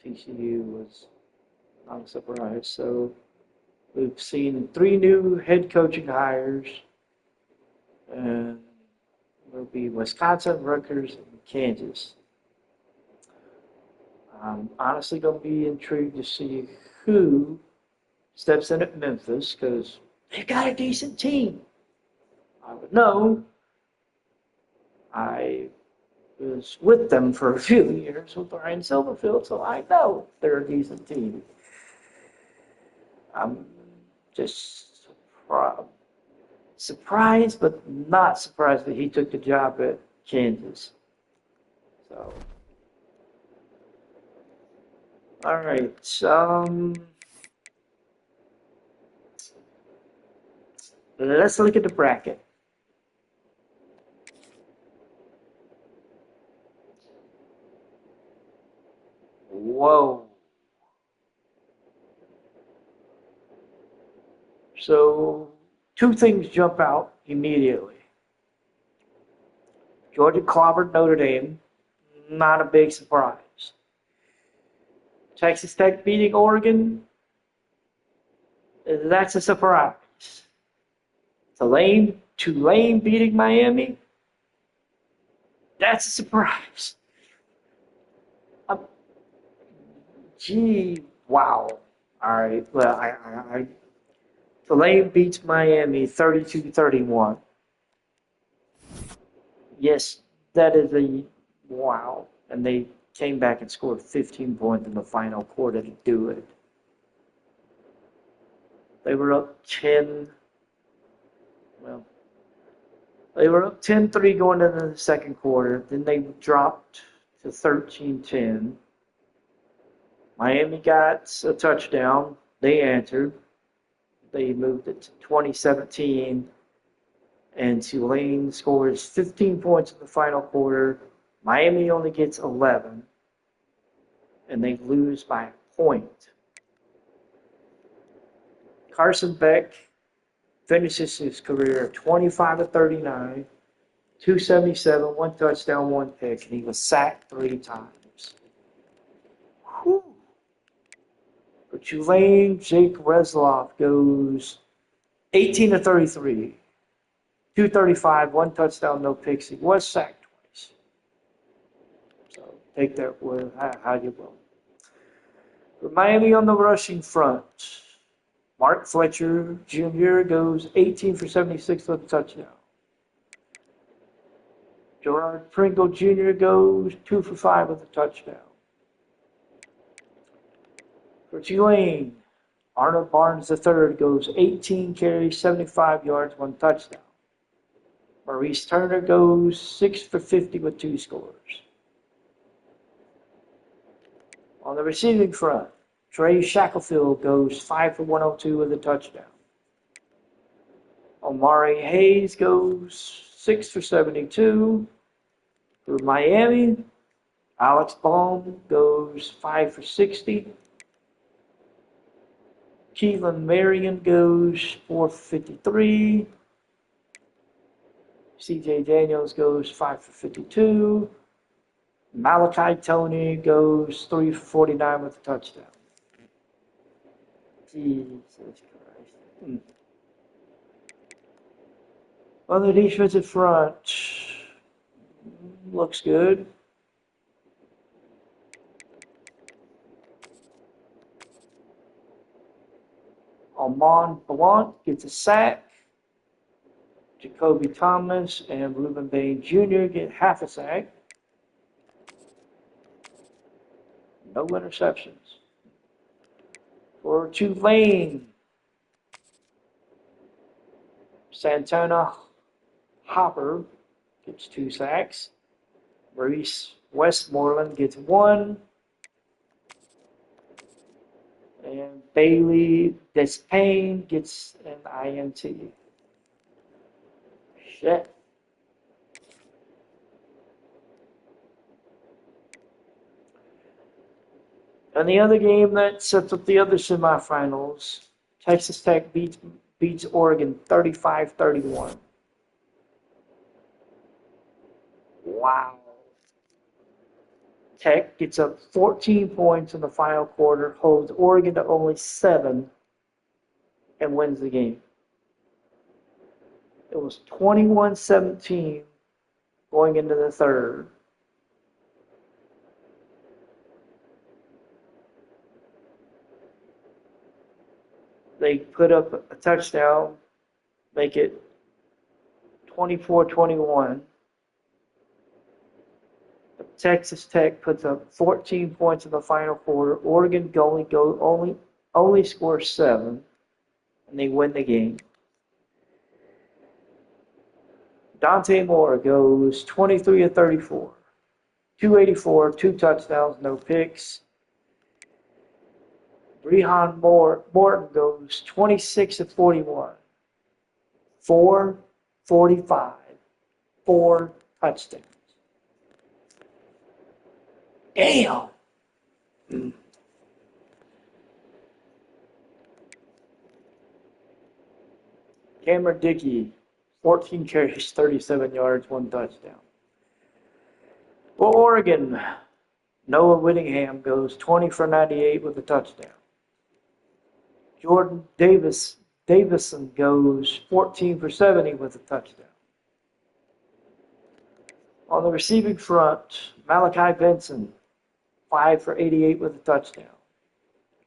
TCU was not a surprise. So we've seen 3 new head coaching hires. And it'll be Wisconsin, Rutgers, and Kansas. I'm honestly going to be intrigued to see who steps in at Memphis because they've got a decent team. I would know. I was with them for a few years with Ryan Silverfield, so I know they're a decent team. I'm just surprised, but not surprised that he took the job at Kansas. So, all right. Let's look at the bracket. Whoa. So, 2 things jump out immediately. Georgia clobbered Notre Dame. Not a big surprise. Texas Tech beating Oregon. That's a surprise. Tulane beating Miami. That's a surprise. Gee, wow. All right. Well, Tulane beats Miami 32-31. Yes, that is a wow. And they came back and scored 15 points in the final quarter to do it. They were up 10. Well, they were up 10-3 going into the second quarter. Then they dropped to 13-10. Miami got a touchdown. They answered. They moved it to 20-17. And Tulane scores 15 points in the final quarter. Miami only gets 11. And they lose by a point. Carson Beck finishes his career 25-39, 277, 1 touchdown, 1 pick, and he was sacked 3 times. Whew. For Tulane, Jake Resloff goes 18 to 33, 235, 1 touchdown, no picks. He was sacked twice. So take that with how you will. For Miami on the rushing front, Mark Fletcher Jr. goes 18 for 76 with a touchdown. Gerard Pringle Jr. goes 2 for 5 with a touchdown. For Tulane, Arnold Barnes III goes 18 carries, 75 yards, 1 touchdown. Maurice Turner goes 6 for 50 with 2 scores. On the receiving front, Trey Shacklefield goes 5 for 102 with a touchdown. Omari Hayes goes 6 for 72. For Miami, Alex Baum goes 5 for 60. Keelan Marion goes 4 for 53. CJ Daniels goes 5 for 52. Malachi Tony goes 3 for 49 with a touchdown. Jesus Christ. On the defensive front, looks good. Armand Blount gets a sack. Jacoby Thomas and Reuben Bain Jr. get half a sack. No interceptions. For Tulane, Santana Hopper gets 2 sacks. Maurice Westmoreland gets 1. And Bailey Despain gets an INT. Shit. And the other game that sets up the other semifinals, Texas Tech beats Oregon 35-31. Wow. Tech gets up 14 points in the final quarter, holds Oregon to only 7, and wins the game. It was 21-17 going into the third. They put up a touchdown, make it 24-21. Texas Tech puts up 14 points in the final quarter. Oregon only scores 7, and they win the game. Dante Moore goes 23 of 34, 284, 2 touchdowns, no picks. Brehan Morton goes 26 of 41, 445, 4 touchdowns. Damn. Cameron Dickey, 14 carries, 37 yards, 1 touchdown. For Oregon, Noah Whittingham goes 20 for 98 with a touchdown. Jordan Davison goes 14 for 70 with a touchdown. On the receiving front, Malachi Benson, 5 for 88 with a touchdown.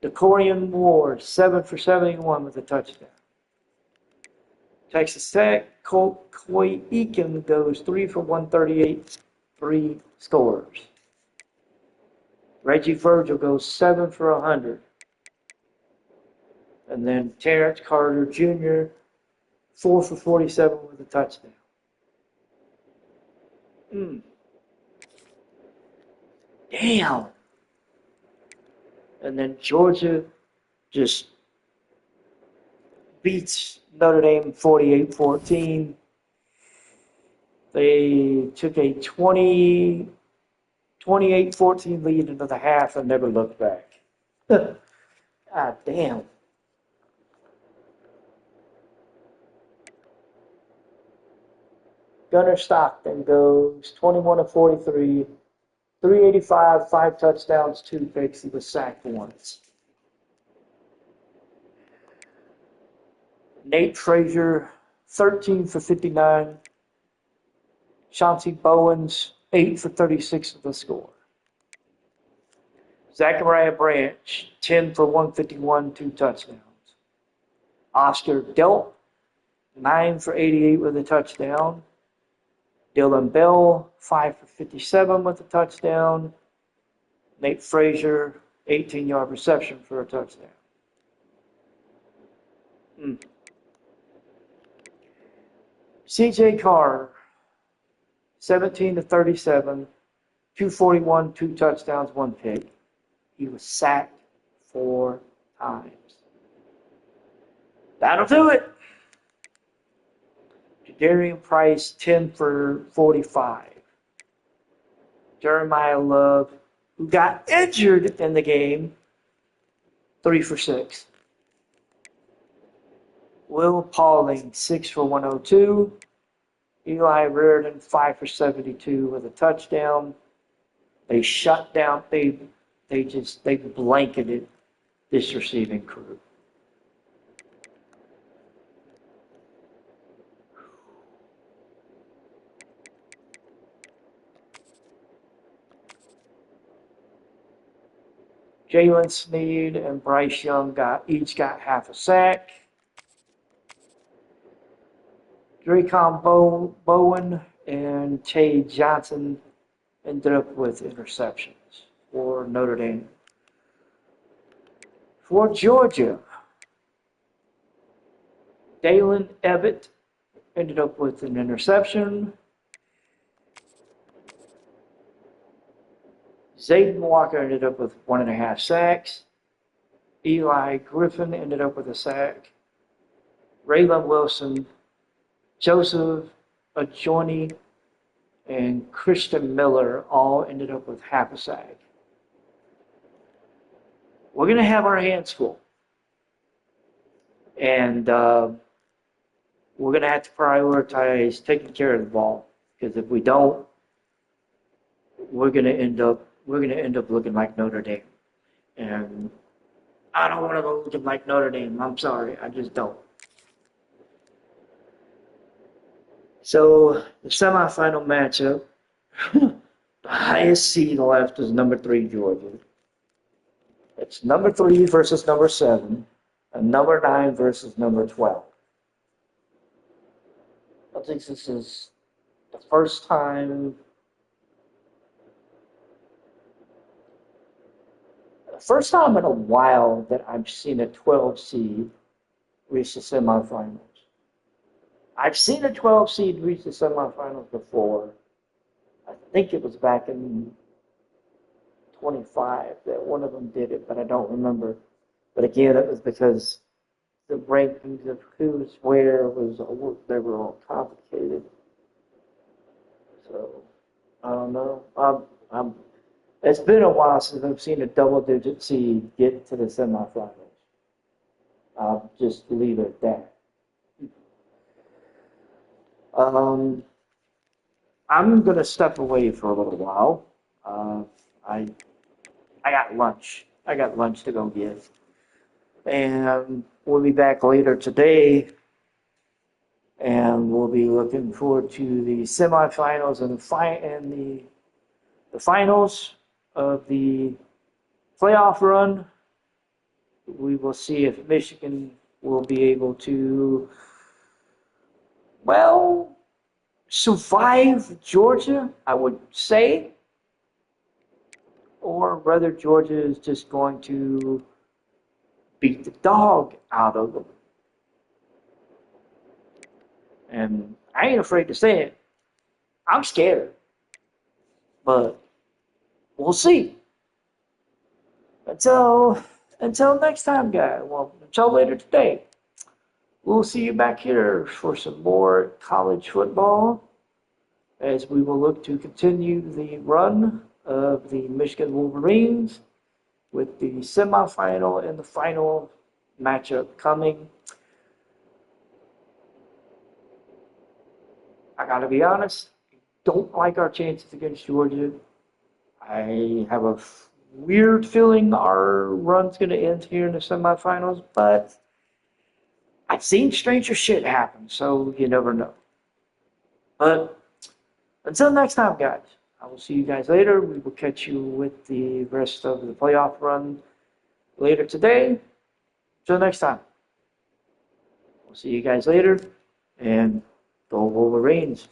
DeCorian Moore, 7 for 71 with a touchdown. Texas Tech, Colt Coy Eakin goes 3 for 138, 3 scores. Reggie Virgil goes 7 for 100. And then Terrence Carter Jr., 4 for 47 with a touchdown. Damn. And then Georgia just beats Notre Dame 48-14. They took a 28-14 lead into the half and never looked back. God damn. Gunnar Stockton goes 21 of 43, 385, 5 touchdowns, 2 picks. He was sacked once. Nate Frazier, 13 for 59. Chauncey Bowens, 8 for 36 of the score. Zachariah Branch, 10 for 151, 2 touchdowns. Oscar Delp, 9 for 88 with a touchdown. Dylan Bell, 5 for 57 with a touchdown. Nate Frazier, 18-yard reception for a touchdown. CJ Carr, 17 to 37, 241, 2 touchdowns, 1 pick. He was sacked 4 times. That'll do it. Jadarian Price, 10 for 45. Jeremiah Love, who got injured in the game, 3 for 6. Will Pauling, 6 for 102. Eli Reardon, 5 for 72 with a touchdown. They shut down, they blanketed this receiving crew. Jalen Sneed and Bryce Young each got half a sack. Dracon Bowen and Tay Johnson ended up with interceptions for Notre Dame. For Georgia, Dalen Ebbett ended up with an interception. Zayden Walker ended up with 1.5 sacks. Eli Griffin ended up with a sack. Raylan Wilson, Joseph Ajoni, and Christian Miller all ended up with half a sack. We're going to have our hands full. And we're going to have to prioritize taking care of the ball. Because if we don't, we're going to end up looking like Notre Dame. And I don't want to go looking like Notre Dame. I'm sorry. I just don't. So the semifinal matchup, the highest seed left is number 3 Georgia. It's number 3 versus number 7, and number 9 versus number 12. I think this is the first time in a while that I've seen a 12 seed reach the semifinals. I've seen a 12 seed reach the semifinals before. I think it was back in 25 that one of them did it, but I don't remember. But again, it was because the rankings of who's where they were all complicated. So I don't know. It's been a while since I've seen a double-digit seed get to the semifinals. I'll just leave it at that. I'm gonna step away for a little while. I got lunch. I got lunch to go get, and we'll be back later today. And we'll be looking forward to the semifinals and the finals of the playoff run. We will see if Michigan will be able to, well, survive Georgia, I would say, or whether Georgia is just going to beat the dog out of them. And I ain't afraid to say it. I'm scared. But we'll see. Until next time, guys. Well, until later today. We'll see you back here for some more college football as we will look to continue the run of the Michigan Wolverines with the semifinal and the final matchup coming. I gotta be honest, don't like our chances against Georgia. I have a weird feeling our run's gonna end here in the semifinals, but I've seen stranger shit happen, so you never know. But until next time, guys, I will see you guys later. We will catch you with the rest of the playoff run later today. Until next time, we'll see you guys later, and go Wolverines.